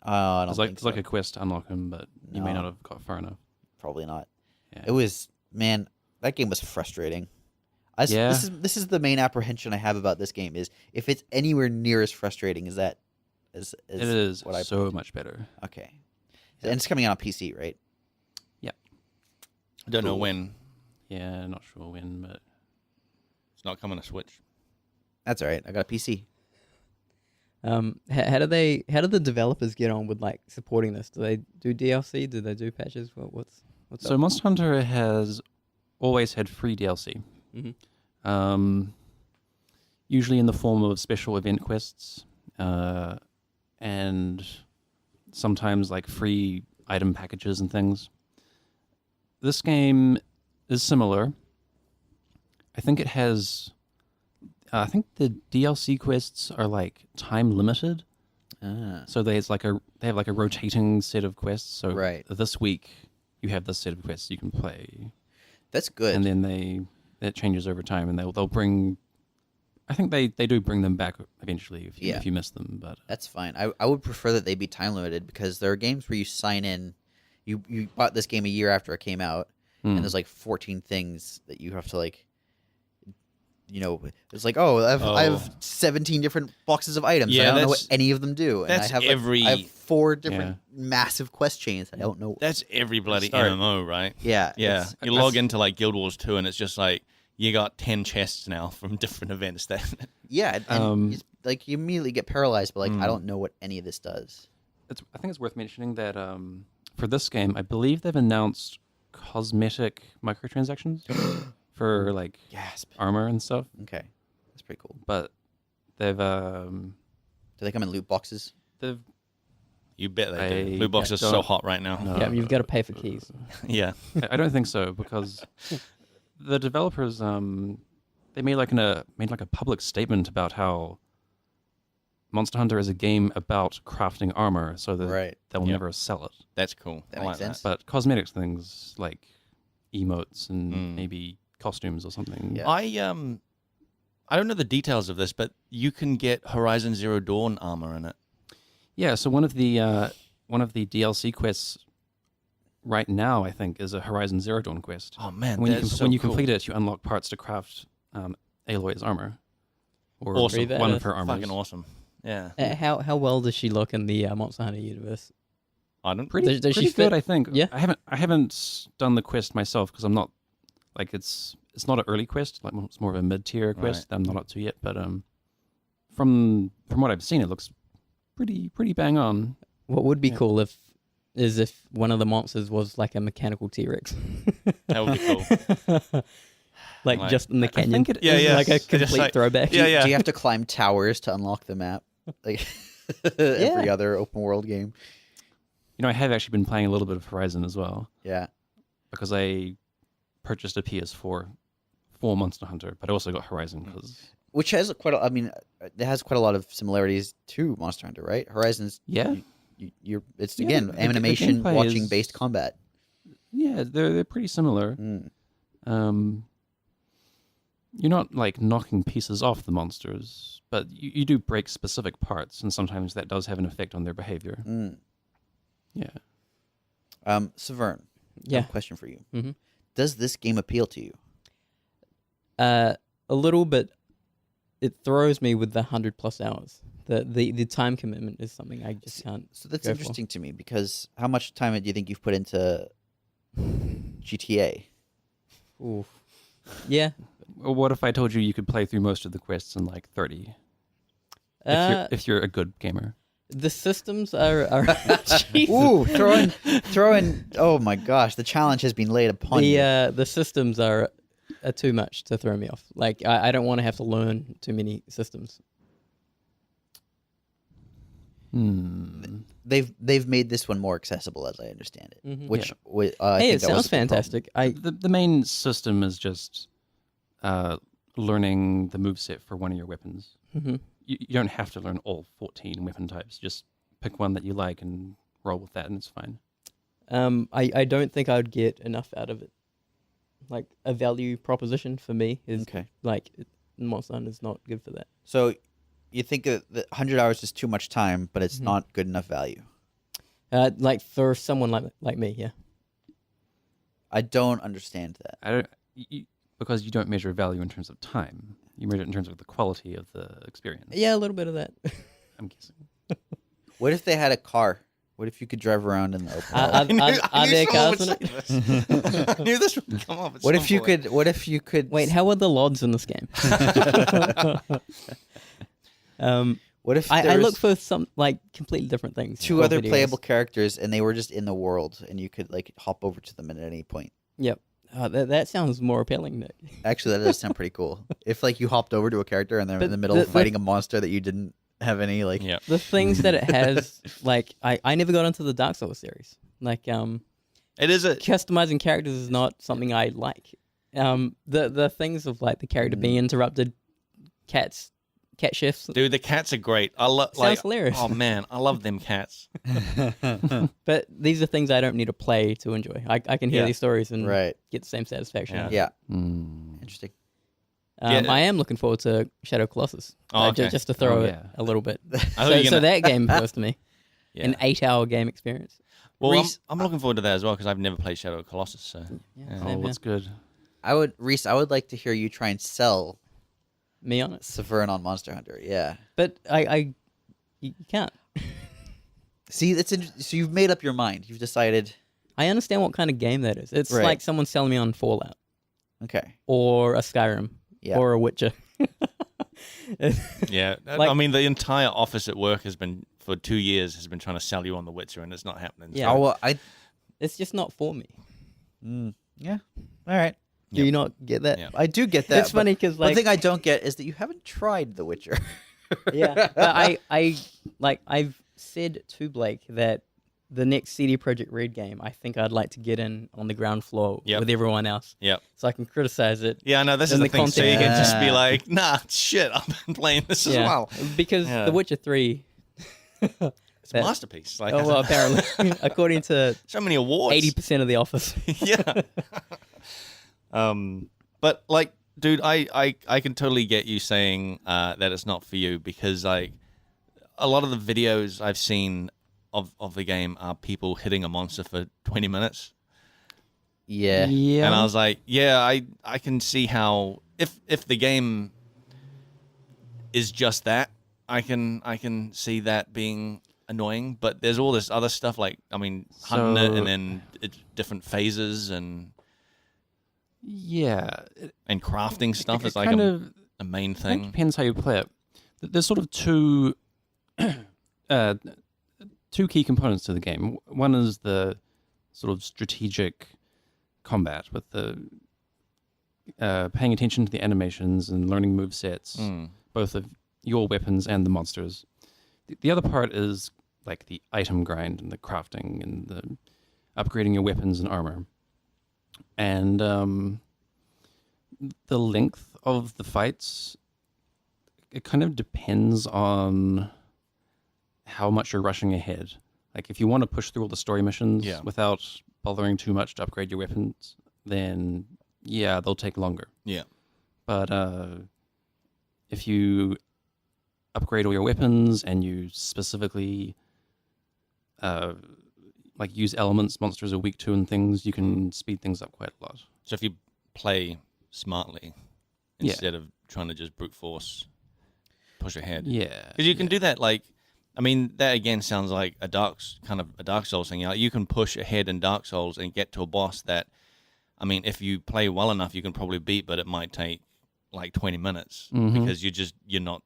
I don't think It's like a quest to unlock him, but you may not have got far enough. Probably not. Yeah. It was, man, that game was frustrating. This is the main apprehension I have about this game is if it's anywhere near as frustrating as that. It is what so much better. Okay. Yeah. And it's coming out on PC, right? Yeah. I don't know when. Yeah, not sure when, but it's not coming to Switch. That's all right. I got a PC. How do the developers get on with like supporting this? Do they do DLC? Do they do patches? What's so up? Monster Hunter has always had free DLC. Mm-hmm. Usually in the form of special event quests, and sometimes like free item packages and things. This game is similar. I think it has. I think the DLC quests are like time limited. So they have like a rotating set of quests. So this week you have this set of quests you can play. That's good. And then it changes over time, and they'll bring. I think they do bring them back eventually if you miss them, but that's fine. I would prefer that they be time limited because there are games where you sign in. You bought this game a year after it came out. And there's like 14 things that you have to like, it's like, I have 17 different boxes of items. Yeah, I don't know what any of them do. And I have 4 different massive quest chains. I don't know. That's every bloody MMO, right? Yeah. Yeah. You log into like Guild Wars 2 and it's just like, you got 10 chests now from different events. Yeah. And like you immediately get paralyzed, but like, I don't know what any of this does. I think it's worth mentioning that for this game, I believe they've announced cosmetic microtransactions for like armor and stuff. Okay, that's pretty cool. But they've do they come in loot boxes? You bet they do. Loot boxes are so hot right now. No, you've got to pay for keys. Yeah, I don't think so because the developers they made like a public statement about how Monster Hunter is a game about crafting armor, so that they'll never sell it. That's cool. That makes sense. But cosmetics things like emotes and maybe costumes or something. Yeah. I don't know the details of this, but you can get Horizon Zero Dawn armor in it. Yeah, so one of the DLC quests right now, I think, is a Horizon Zero Dawn quest. Oh man, When you cool. complete it, you unlock parts to craft Aloy's armor. Or Awesome. one of her armors. Fucking awesome. Yeah. How well does she look in the Monster Hunter universe? I don't. Pretty Does she good, fit? I think. Yeah. I haven't done the quest myself because I'm not like it's not an early quest. Like it's more of a mid-tier quest that I'm not up to yet. But from what I've seen, it looks pretty bang on. What would be cool if one of the monsters was like a mechanical T-Rex. That would be cool. like just in the I canyon. think it Yeah, is. yeah. Like a Just complete like- throwback. Yeah. Do you have to climb towers to unlock the map? Like every other open world game. You know, I have actually been playing a little bit of Horizon as well Yeah. because I purchased a PS4 for Monster Hunter, but I also got Horizon because Which has it has quite a lot of similarities to Monster Hunter, right? Horizon's it's Yeah, again the animation, gameplay watching is- based combat. yeah, they're pretty similar. You're not like knocking pieces off the monsters, but you do break specific parts, and sometimes that does have an effect on their behavior. Yeah. Saveun, I Yeah. have a question for you. Mhm. Does this game appeal to you? A little bit. It throws me with the 100+ hours. The time commitment is something I just can't. So that's go for. interesting to me because how much time do you think you've put into GTA? Oof. Yeah. Well, what if I told you could play through most of the quests in like 30? If you're a good gamer. The systems are Jesus. Ooh, throw in. Oh my gosh, the challenge has been laid upon you. The systems are too much to throw me off. Like I don't want to have to learn too many systems. They've made this one more accessible, as I understand it. Mhm. Which Hey, I think it that was sounds a big problem. fantastic. The main system is just learning the moveset for one of your weapons. Mhm. You don't have to learn all 14 weapon types. Just pick one that you like and roll with that, and it's fine. I don't think I would get enough out of it. Like a value proposition for me is Okay. like Monster Hunter is not good for that. So you think that 100 hours is too much time, but it's not good enough value. Like for someone like me, yeah. I don't understand that. I don't because you don't measure value in terms of time. You measure it in terms of the quality of the experience. Yeah, a little bit of that. I'm guessing. What if they had a car? What if you could drive around in the open? Are there cars in it? I knew this would come up. What if you could? What if you could? Wait, how are the LODs in this game? What if I there was look for some like completely different things. two for other videos. playable characters and they were just in the world and you could like hop over to them at any point? Yep. That sounds more appealing. Nick. Actually, that does sound pretty cool. If like you hopped over to a character and they're But in the middle the- of fighting a monster that you didn't have any like. Yeah. The things that it has, like I never got into the Dark Souls series. Like It is a. customizing characters is not something I like. The things of like the character being interrupted, cat shifts. Dude, the cats are great. I love. Sounds hilarious. Oh man, I love them cats. But these are things I don't need to play to enjoy. I can hear Yeah. these stories and Right. get the same satisfaction. Yeah. out of it. Yeah. Interesting. Yeah. I am looking forward to Shadow Colossus. Oh, okay. Just to throw Oh, it yeah. a little bit. I thought So, you were so gonna- that game appeals to me. Yeah. An 8-hour game experience. Well, Rhys- I'm looking forward to that as well because I've never played Shadow of Colossus. So Yeah, Yeah. Oh, same what's good? Rhys, I would like to hear you try and sell here. Me on it. Saveun on Monster Hunter. Yeah. But you can't. See, so you've made up your mind. You've decided. I understand what kind of game that is. It's Right. like someone selling me on Fallout Okay. or a Skyrim Yeah. or a Witcher. yeah, Like- I mean the entire office at work has been for 2 years has been trying to sell you on The Witcher, and it's not happening. Yeah. Oh, well, I. It's just not for me. Yeah. All right. Do Yep. you not get that? Yeah. I do get that. It's funny because The like thing I don't get is that you haven't tried The Witcher. yeah, but I've said to Blake that the next CD Projekt Red game, I think I'd like to get in on the ground floor with everyone else. Yep. So I can criticize it. Yeah, no, this is the thing. So you can just be like, nah, shit, I've been playing this as well. Because The Witcher 3... It's a masterpiece. Like, well, apparently, according to so many awards, 80% of the office. Yeah. But like, dude, I can totally get you saying that it's not for you, because like a lot of the videos I've seen of the game are people hitting a monster for 20 minutes. Yeah. And I was like, I can see how if the game is just that, I can see that being annoying. But there's all this other stuff, like, I mean, hunting it, and then it's different phases, and and crafting stuff is like a main thing. It depends how you play it. There's sort of two key components to the game. One is the sort of strategic combat with the paying attention to the animations and learning move sets, both of your weapons and the monsters. The other part is like the item grind and the crafting and the upgrading your weapons and armor. And the length of the fights, it kind of depends on how much you're rushing ahead. Like, if you want to push through all the story missions without bothering too much to upgrade your weapons, then they'll take longer. Yeah. But if you upgrade all your weapons and you specifically like use elements monsters are weak to and things, you can speed things up quite a lot. So if you play smartly instead of trying to just brute force push ahead. Yeah. Because you can do that, like, I mean, that again sounds like a Dark Souls thing. You can push ahead in Dark Souls and get to a boss that, I mean, if you play well enough, you can probably beat, but it might take like 20 minutes because you're not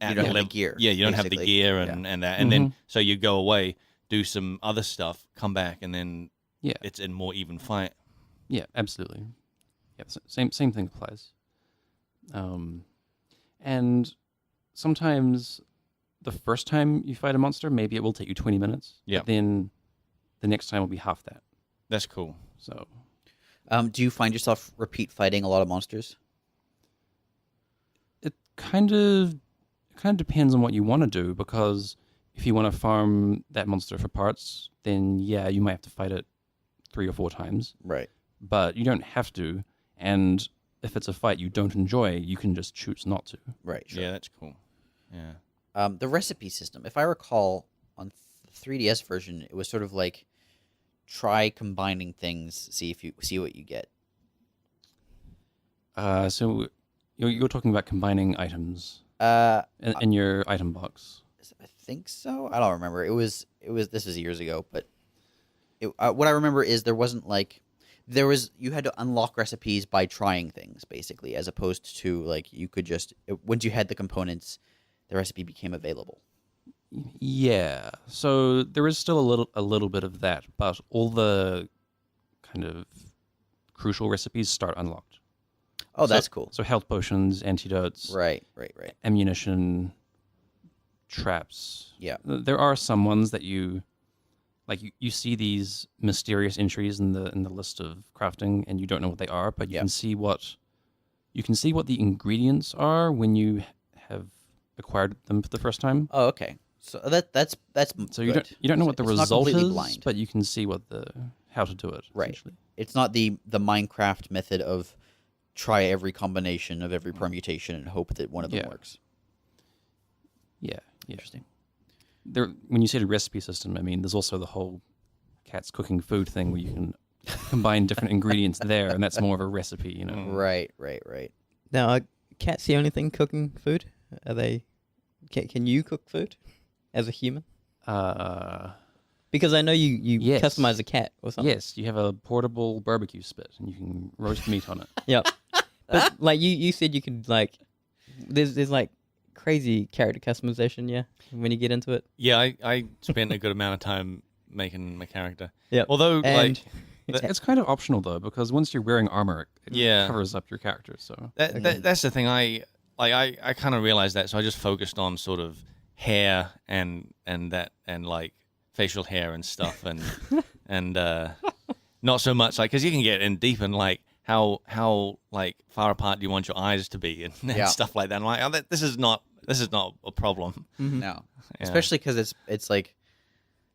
at you don't have the gear. Yeah, you don't have the gear and that. And then, so you go away, do some other stuff, come back, and then it's in more even fight. Yeah, absolutely. Yeah, same thing applies. And sometimes the first time you fight a monster, maybe it will take you 20 minutes. Yeah. But then the next time will be half that. That's cool. So, do you find yourself repeat fighting a lot of monsters? it kind of depends on what you want to do, because if you want to farm that monster for parts, then you might have to fight it 3 or 4 times. Right. But you don't have to. And if it's a fight you don't enjoy, you can just choose not to. Right. Sure. Yeah, that's cool. Yeah. The recipe system, if I recall, on the 3DS version, it was sort of like try combining things, see what you get. So you're talking about combining items in your item box. I think so. I don't remember. It was. This was years ago, but what I remember is you had to unlock recipes by trying things, basically, as opposed to like you could just once you had the components, the recipe became available. Yeah. So there is still a little bit of that, but all the kind of crucial recipes start unlocked. Oh, that's cool. So health potions, antidotes, Right. ammunition, traps. Yeah. There are some ones that you see these mysterious entries in the list of crafting, and you don't know what they are, but you can see what the ingredients are when you have acquired them for the first time. Oh, okay. So that's so good. you don't know what the It's not result completely is, blind. but you can see how to do it. Right. Essentially. It's not the Minecraft method of try every combination of every permutation and hope that one of them works. Yeah. Interesting. When you said a recipe system, I mean, there's also the whole Cat's cooking food thing where you can combine different ingredients there, and that's more of a recipe, you know. Right. Now, are cats the only thing cooking food? Are they? Can you cook food as a human? Because I know you customize a cat or something. Yes, you have a portable barbecue spit, and you can roast meat on it. Yep. But like you said, you could like there's like crazy character customization, when you get into it. Yeah, I spent a good amount of time making my character. Yeah. Although, It's kind of optional though, because once you're wearing armor, it covers up your character. So that's the thing. I kind of realized that, so I just focused on sort of hair and like facial hair and stuff, and not so much like because you can get in deep and like how like far apart do you want your eyes to be and stuff like that. I'm like, oh, this is not a problem. No, especially because it's like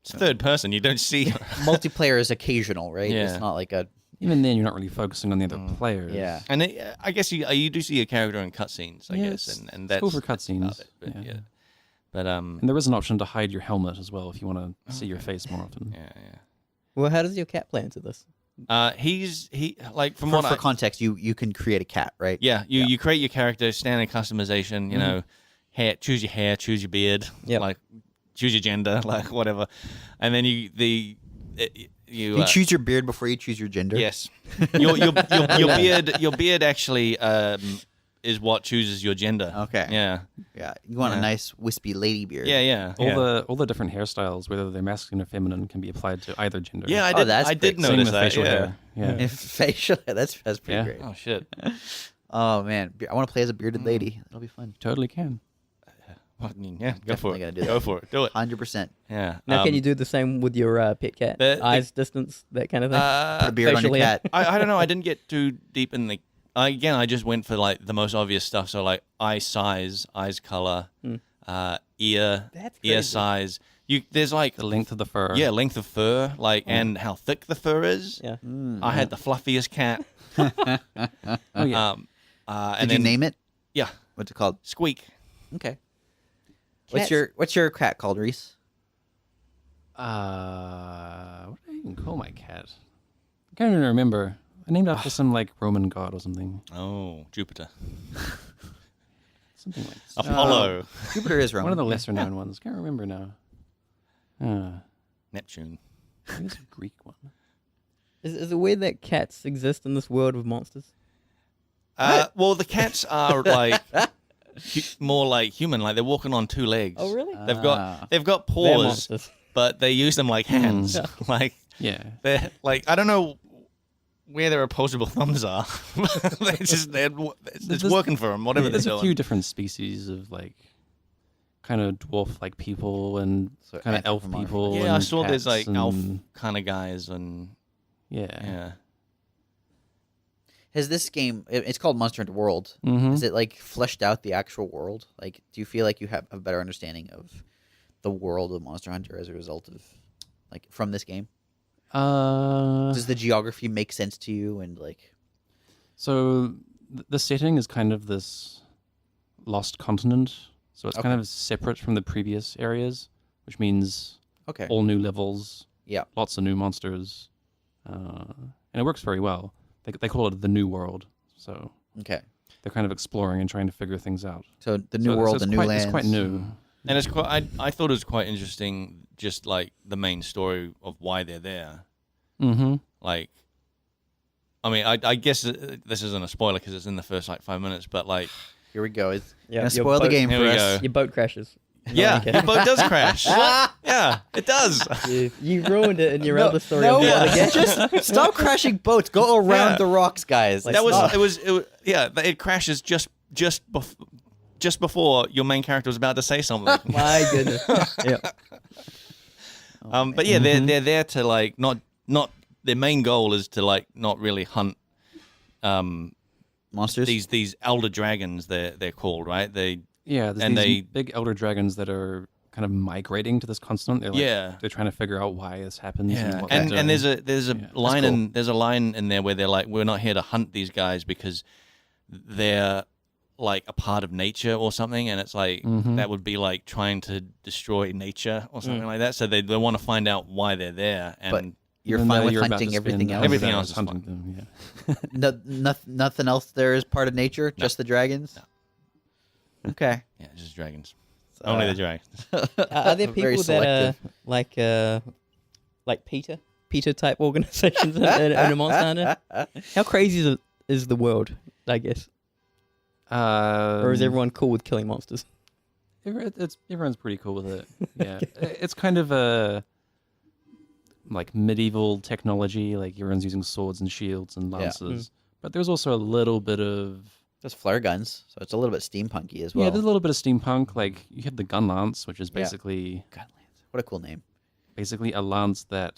it's third person. You don't see multiplayer is occasional, right? Yeah. It's not like a. Even then, you're not really focusing on the other players. Yeah. And I guess you do see a character in cutscenes, I guess, and that's cool for cutscenes. But, but and there is an option to hide your helmet as well if you want to see your face more often. Yeah. Well, how does your cat play into this? He like for context, you can create a cat, right? Yeah, you create your character, standard customization. You know, choose your hair, choose your beard, like choose your gender, like whatever, and then you choose your beard before you choose your gender. Yes, your beard actually is what chooses your gender. Okay. Yeah. You want a nice wispy lady beard. Yeah. All the different hairstyles, whether they're masculine or feminine, can be applied to either gender. Yeah, I did Same notice with that. facial hair. Yeah. Facial. That's pretty great. Oh shit. Oh man, I want to play as a bearded lady. That'll be fun. Totally can. I mean, go for Definitely it. gotta do that. Go for it. Do it. 100%. Yeah. Now, can you do the same with your pet cat? Eyes distance, that kind of thing? Put a beard on your facial hair. cat. I don't know. I didn't get too deep in the. I just went for like the most obvious stuff. So like eye size, eyes color, ear size. There's like The length of the fur. Yeah, length of fur, like and how thick the fur is. Yeah. I had the fluffiest cat. Oh, yeah. And Did you name it? Yeah, What's it called? Squeak. Okay. Cats- What's your cat called, Rhys? What did I even call my cat? I can't even remember. I named after some like Roman god or something. Oh, Jupiter. Something like Apollo. Jupiter is Roman. one of the lesser known ones. Can't remember now. Neptune. I think it's a Greek one. Is it weird that cats exist in this world of monsters? Well, the cats are like more like human. Like they're walking on two legs. Oh, really? They've got They're paws, monsters. but they use them like hands. Like Yeah. they're like I don't know where their opposable thumbs are. It's working for them. Whatever There's they're a doing. few different species of like kind of dwarf-like people and So kind of elf anthropomorphic. people. Yeah, I and saw there's like cats elf and- kind of guys and Yeah. Has this game? It's called Monster Hunter World. Mm-hmm. Is it like fleshed out the actual world? Like, do you feel like you have a better understanding of the world of Monster Hunter as a result of like from this game? Does the geography make sense to you? And like, So the setting is kind of this lost continent. So it's kind of separate from the previous areas, which means okay, all new levels, yeah, lots of new monsters, and it works very well. They call it the New World, so okay. they're kind of exploring and trying to figure things out. So the new world, it's the new quite, lands. It's quite new. it's quite. I thought it was quite interesting, just like the main story of why they're there. Mm-hmm. Like, I mean, I guess this isn't a spoiler because it's in the first like 5 minutes, but like, Here we go. It's Yeah, gonna your spoil the boat- game Here for we us. go. Your boat crashes. yeah, Okay. your boat does crash. Yeah, it does. You ruined it in your other story. No, of the other game. just stop crashing boats. Go around Yeah. the rocks, guys. Like, That was stop. it was yeah. It crashes just before your main character was about to say something. My goodness. Yeah. But yeah, they're there to like not their main goal is to like not really hunt monsters. these elder dragons they're called, right? Yeah, there's And these big elder dragons that are kind of migrating to this continent. They're like, Yeah. they're trying to figure out why this happens. And, what and they're and doing. there's a Yeah. line That's in there's a line in there where they're like, we're not here to hunt these guys because they're like a part of nature or something, and it's like that would be like trying to destroy nature or something like that. So they want to find out why they're there, and But you're Even fine though with you're about hunting to everything spend else. Everything hours else is hunting fine. them. Yeah. Nothing else there is part of nature. Just the dragons. Okay. yeah, just dragons. Only the dragons. Are there Very people that are selective. like Peter type organizations in a Monster Hunter? How crazy is the world? I guess, or is everyone cool with killing monsters? Everyone's pretty cool with it. Yeah, it's kind of a like medieval technology. Like everyone's using swords and shields and lances, but there's also a little bit of Just flare guns, so it's a little bit steampunky as well. yeah. There's a little bit of steampunk. Like you have the gun lance, which is basically Gunlance. What a cool name. basically a lance that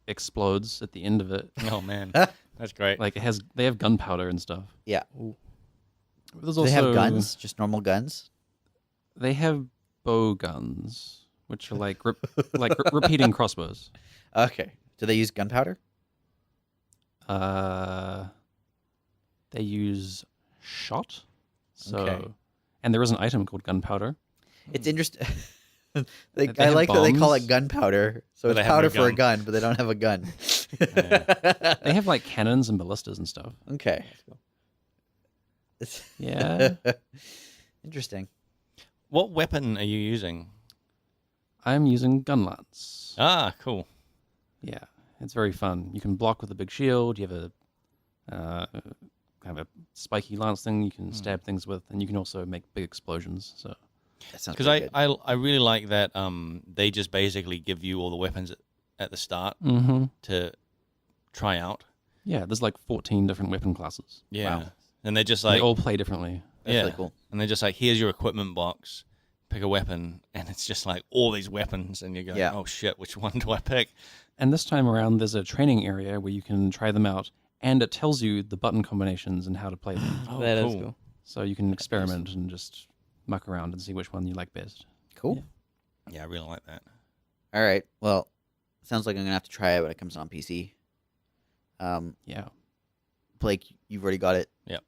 explodes at the end of it. Oh man, that's great. Like they have gunpowder and stuff. Yeah. There's Do they have guns? Just normal guns? They have bow guns, which are like repeating crossbows. Okay. Do they use gunpowder? They use shot. So, Okay. and there is an item called gunpowder. It's interesting. They I have like that they call bombs. it gunpowder. So But they it's have no powder for a gun. gun, but they don't have a gun. They have like cannons and ballistas and stuff. Okay. Yeah. Interesting. What weapon are you using? I'm using gun lance. Ah, cool. Yeah, it's very fun. You can block with a big shield. You have a kind of a spiky lance thing you can stab things with, and you can also make big explosions. So That sounds Because pretty good. I really like that they just basically give you all the weapons at the start to try out. yeah, there's like 14 different weapon classes. Yeah. Wow. And they're just They like, all play differently. That's really cool. And they're just like, here's your equipment box. Pick a weapon. And it's just like all these weapons. And you're going, Yeah. oh shit, which one do I pick? And this time around, there's a training area where you can try them out, and it tells you the button combinations and how to play them. Oh, That is cool. cool. So you can experiment and just muck around and see which one you like best. Cool. Yeah, I really like that. All right. Well, sounds like I'm going to have to try it when it comes on PC. Yeah. Blake, you've already got it. Yep.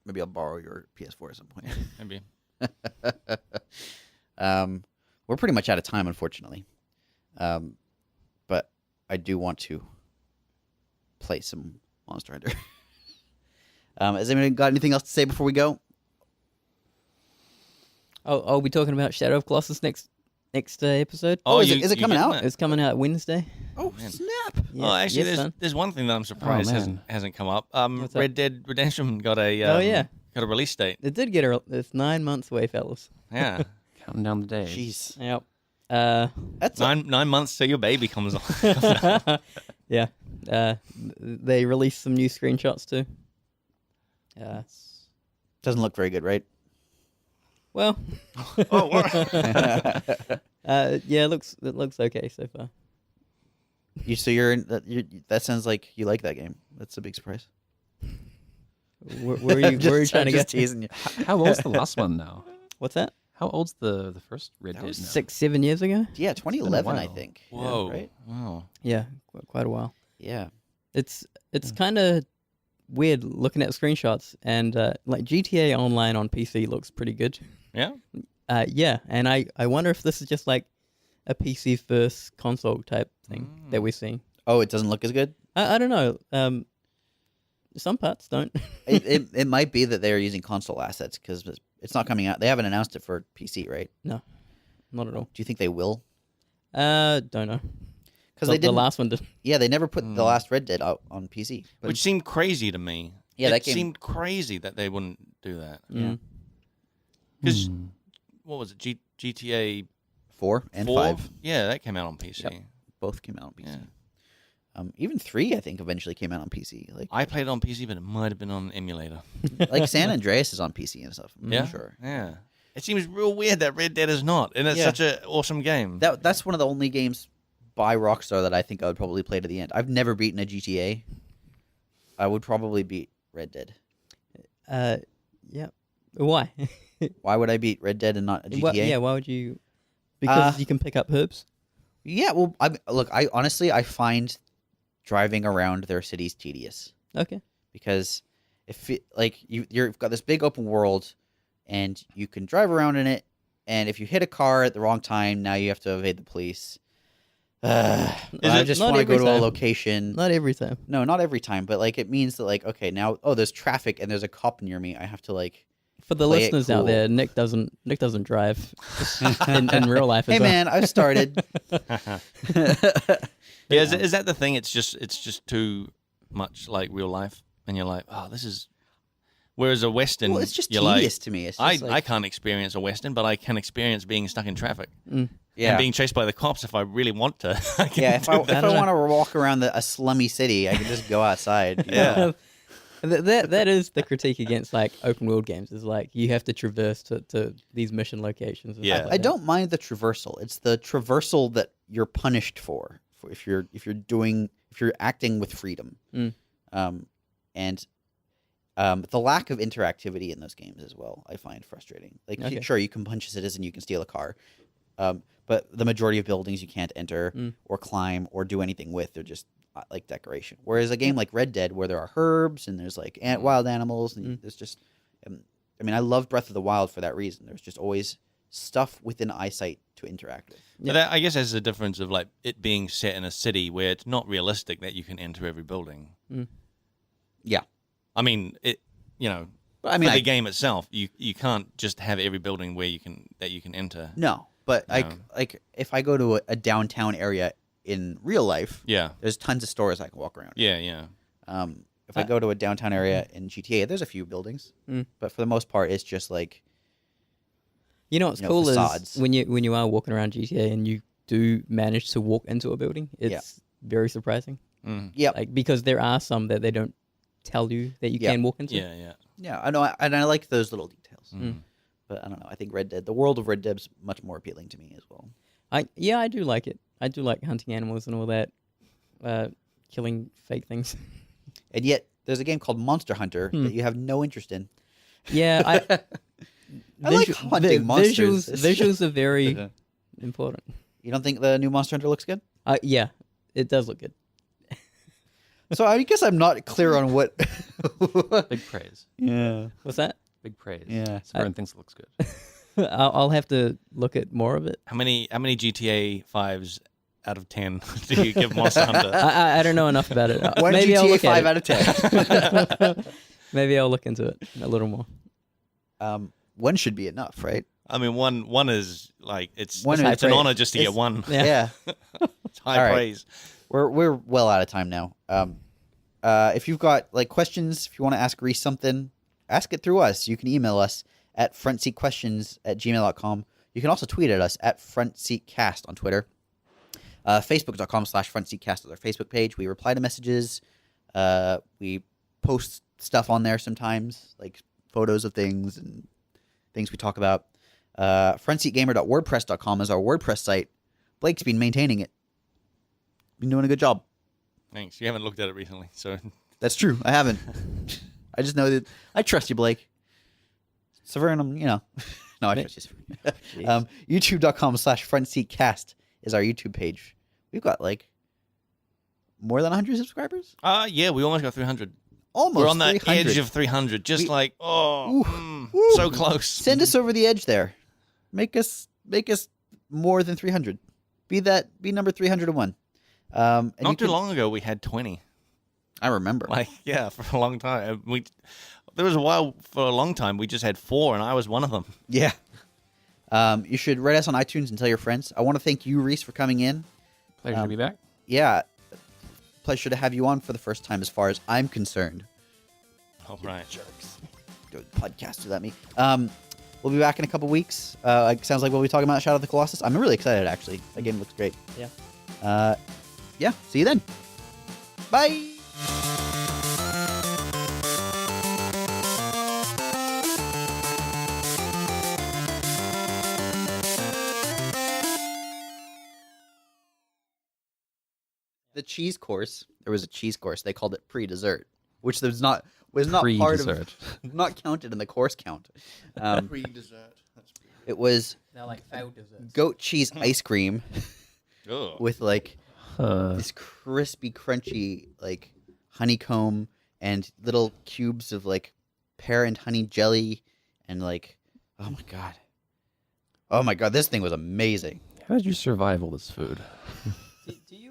Maybe I'll borrow your PS4 at some point. Maybe. We're pretty much out of time, unfortunately. But I do want to play some Monster Hunter. Has anyone got anything else to say before we go? Oh, I'll be talking about Shadow of Colossus next episode. Oh, is it coming out? It's coming out Wednesday. Oh, man. snap. Yeah. Oh, actually, Yes, son. there's one thing that I'm surprised man. hasn't come up. What's that? Red Dead Redemption got a Oh, yeah. got a release date. It did get it's 9 months away, fellas. Yeah, Counting down the days. Jeez. Yep. That's nine months till your baby comes on. Yeah. They released some new screenshots too. doesn't look very good, right? Well. Oh, what? Yeah, it looks okay so far. That sounds like you like that game. That's a big surprise. Where are you trying to just get? teasing you. How old's the last one now? What's that? How old's the first Red That Dead was now? 6-7 years ago? Yeah, 2011, I while. think. Whoa! Yeah, right? Wow. Yeah, quite a while. Yeah. It's kind of weird looking at screenshots, and like GTA Online on PC looks pretty good. Yeah. Yeah, and I wonder if this is just like a PC first console type thing that we're seeing. Oh, it doesn't look as good? I don't know. Some parts don't. It might be that they're using console assets because it's not coming out. They haven't announced it for PC, right? No, not at all. Do you think they will? Don't know. Because The they did. last one did. Yeah, they never put the last Red Dead out on PC. But Which seemed crazy to me. Yeah, it that game- seemed crazy that they wouldn't do that. Yeah. Because Hmm. what was it? GTA 4 and 4? 5 Yeah, that came out on PC. Yep. both came out on PC. Yeah. Even 3, I think, eventually came out on PC. I played it on PC, but it might have been on an emulator. Like San Andreas is on PC and stuff. I'm Yeah, sure. Yeah. It seems real weird that Red Dead is not, and it's Yeah. such an awesome game. That's one of the only games by Rockstar that I think I would probably play to the end. I've never beaten a GTA. I would probably beat Red Dead. Yeah. Why? Why would I beat Red Dead and not a GTA? Well, yeah. Why would you? Because you can pick up herbs. Yeah, well, I honestly find driving around their cities tedious Okay. because you've got this big open world and you can drive around in it, and if you hit a car at the wrong time, now you have to evade the police. I it- just Not want to go every to a time. location. Not every time. No, not every time, but like it means that okay, now there's traffic and there's a cop near me. I have to For the Play it listeners out cool. there, Nick doesn't drive in real life. As Hey well. man, I've started. Yeah, is that the thing? It's just too much like real life, and you're like, oh, this is. Whereas a Western, Well, it's just you're tedious to me. It's just I can't experience a Western, but I can experience being stuck in traffic yeah. and being chased by the cops if I really want to. I can Yeah, if do I that. want to walk around a slummy city, I can just go outside. you know? Yeah. That is the critique against like open world games. Is like you have to traverse to these mission locations. And Yeah. stuff like I that. don't mind the traversal. It's the traversal that you're punished for if you're acting with freedom. Mm. And the lack of interactivity in those games as well, I find frustrating. Like, Okay. sure, you can punch a citizen, you can steal a car, but the majority of buildings you can't enter or climb or do anything with. They're just like decoration. Whereas a game like Red Dead, where there are herbs and there's like wild animals, and there's just, I mean, I love Breath of the Wild for that reason. There's just always stuff within eyesight to interact with. But that, I guess there's a difference of like it being set in a city where it's not realistic that you can enter every building. Yeah. I mean, But I mean, for the game itself, you can't just have every building where you can enter. no, but Yeah. like if I go to a downtown area in real life, Yeah. there's tons of stores I can walk around. Yeah. If I go to a downtown area in GTA, there's a few buildings, but for the most part, it's just like You know what's cool facades. is when you are walking around GTA and you do manage to walk into a building, it's very surprising. yeah, Like because there are some that they don't tell you that you Yeah. can walk into. Yeah. yeah. I know, and I like those little details. But I don't know. I think the world of Red Dead's much more appealing to me as well. I do like it. I do like hunting animals and all that, killing fake things. And yet, there's a game called Monster Hunter that you have no interest in. Yeah, I like hunting monsters. Visuals are very important. You don't think the new Monster Hunter looks good? Yeah, it does look good. So I guess I'm not clear on what. Big praise. Yeah. What's that? Big praise. Yeah. Saveun thinks it looks good. I'll have to look at more of it. How many GTA 5s out of 10 do you give Monster Hunter? I don't know enough about it. One Maybe I'll GTA look 5 at out of 10. it. Maybe I'll look into it a little more. One should be enough, right? I mean, one is like it's One is an praise. honor just to get one. Yeah. It's high All right. praise. We're well out of time now. If you've got like questions, if you want to ask Rhys something, ask it through us. You can email us at frontseatquestions@gmail.com. You can also tweet at us at frontseatcast on Twitter. Facebook.com/frontseatcast is our Facebook page. We reply to messages. We post stuff on there sometimes, like photos of things and things we talk about. Frontseatgamer.wordpress.com is our WordPress site. Blake's been maintaining it. Been doing a good job. Thanks. You haven't looked at it recently, so That's true. I haven't. I just know that I trust you, Blake. Saveun, No, I trust you. YouTube.com/frontseatcast is our YouTube page. We've got like more than 100 subscribers. yeah, we almost got 300. Almost. We're on the 300. edge of 300. Just Woo. so close. Send us over the edge there. Make us more than 300. Be number 301. And Not too long ago, we had 20. I remember. For a long time. There was a while for a long time we just had 4, and I was one of them. Yeah. You should rate us on iTunes and tell your friends. I want to thank you, Rhys, for coming in. Pleasure to be back. Yeah. Pleasure to have you on for the first time as far as I'm concerned. All right. Jerks. Podcast without me. We'll be back in a couple weeks. Sounds like we'll be talking about Shadow of the Colossus. I'm really excited, actually. That game looks great. Yeah. Yeah. See you then. Bye. The cheese course. There was a cheese course. They called it pre-dessert, which was not part Pre-dessert. of, not counted in the course count. Pre-dessert. It was They're like failed desserts. goat cheese ice cream Oh. with like this crispy, crunchy like honeycomb and little cubes of like pear and honey jelly and like oh my god, this thing was amazing. How did you survive all this food? Do you?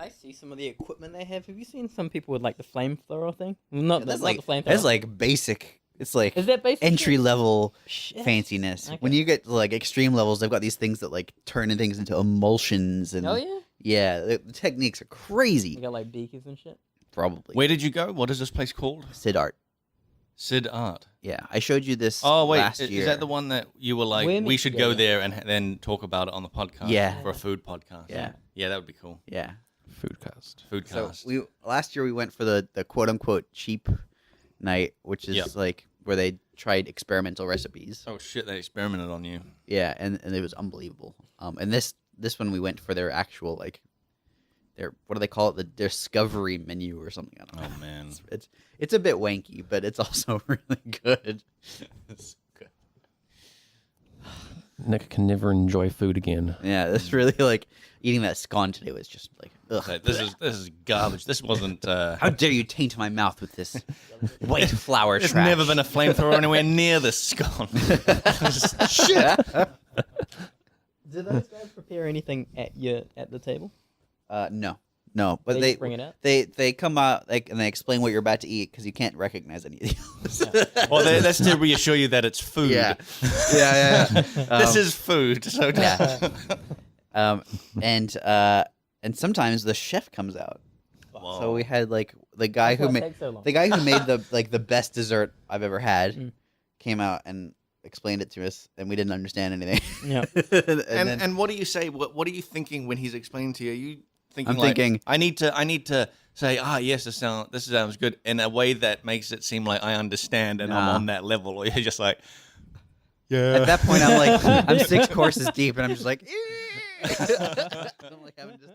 I see some of the equipment they have. Have you seen some people with like the flamethrower thing? Not That's the like flamethrower. that's like basic. It's like Is that basic entry shit? level Shit. fanciness. Okay. When you get to like extreme levels, they've got these things that like turn things into emulsions and Oh yeah. yeah, the techniques are You crazy. got like beakers and shit. Probably Where did you go? What is this place called? Sid Art. Sid Art. Yeah, I showed you this. Oh, wait. last Is year. that the one that you were like, We're we should together. go there and then talk about it on the podcast? Yeah. For a food podcast. Yeah. Yeah, that would be cool. Yeah. Foodcast. So last year we went for the quote unquote cheap night, which is like where they tried experimental recipes. Oh shit! They experimented on you. Yeah, and it was unbelievable. And this one we went for their actual like their what do they call it? The discovery menu or something. I don't know. Oh man, it's a bit wanky, but it's also really good. It's good. Nick can never enjoy food again. Yeah, this really like eating that scone today was just like ugh. So this is garbage. This wasn't. How dare you taint my mouth with this white flour There's trash? never been a flamethrower anywhere near this scone. Shit. Did those guys prepare anything at the table? No, but They they just bring it out? They come out and they explain what you're about to eat because you can't recognize any of those. Well, that's to reassure you that it's food. Yeah. This is food. So Yeah. And sometimes the chef comes out. Whoa. So we had like the guy That's who why it made takes so long. the guy who made the best dessert I've ever had came out and explained it to us, and we didn't understand anything. Yeah. and what do you say? What are you thinking when he's explaining to you? Are you thinking I'm like, thinking I need to say, yes, this sounds good in a way that makes it seem like I understand and I'm Nah. on that level, or you're just like, at that point I'm like I'm 6 courses deep and I'm just like I'm like having to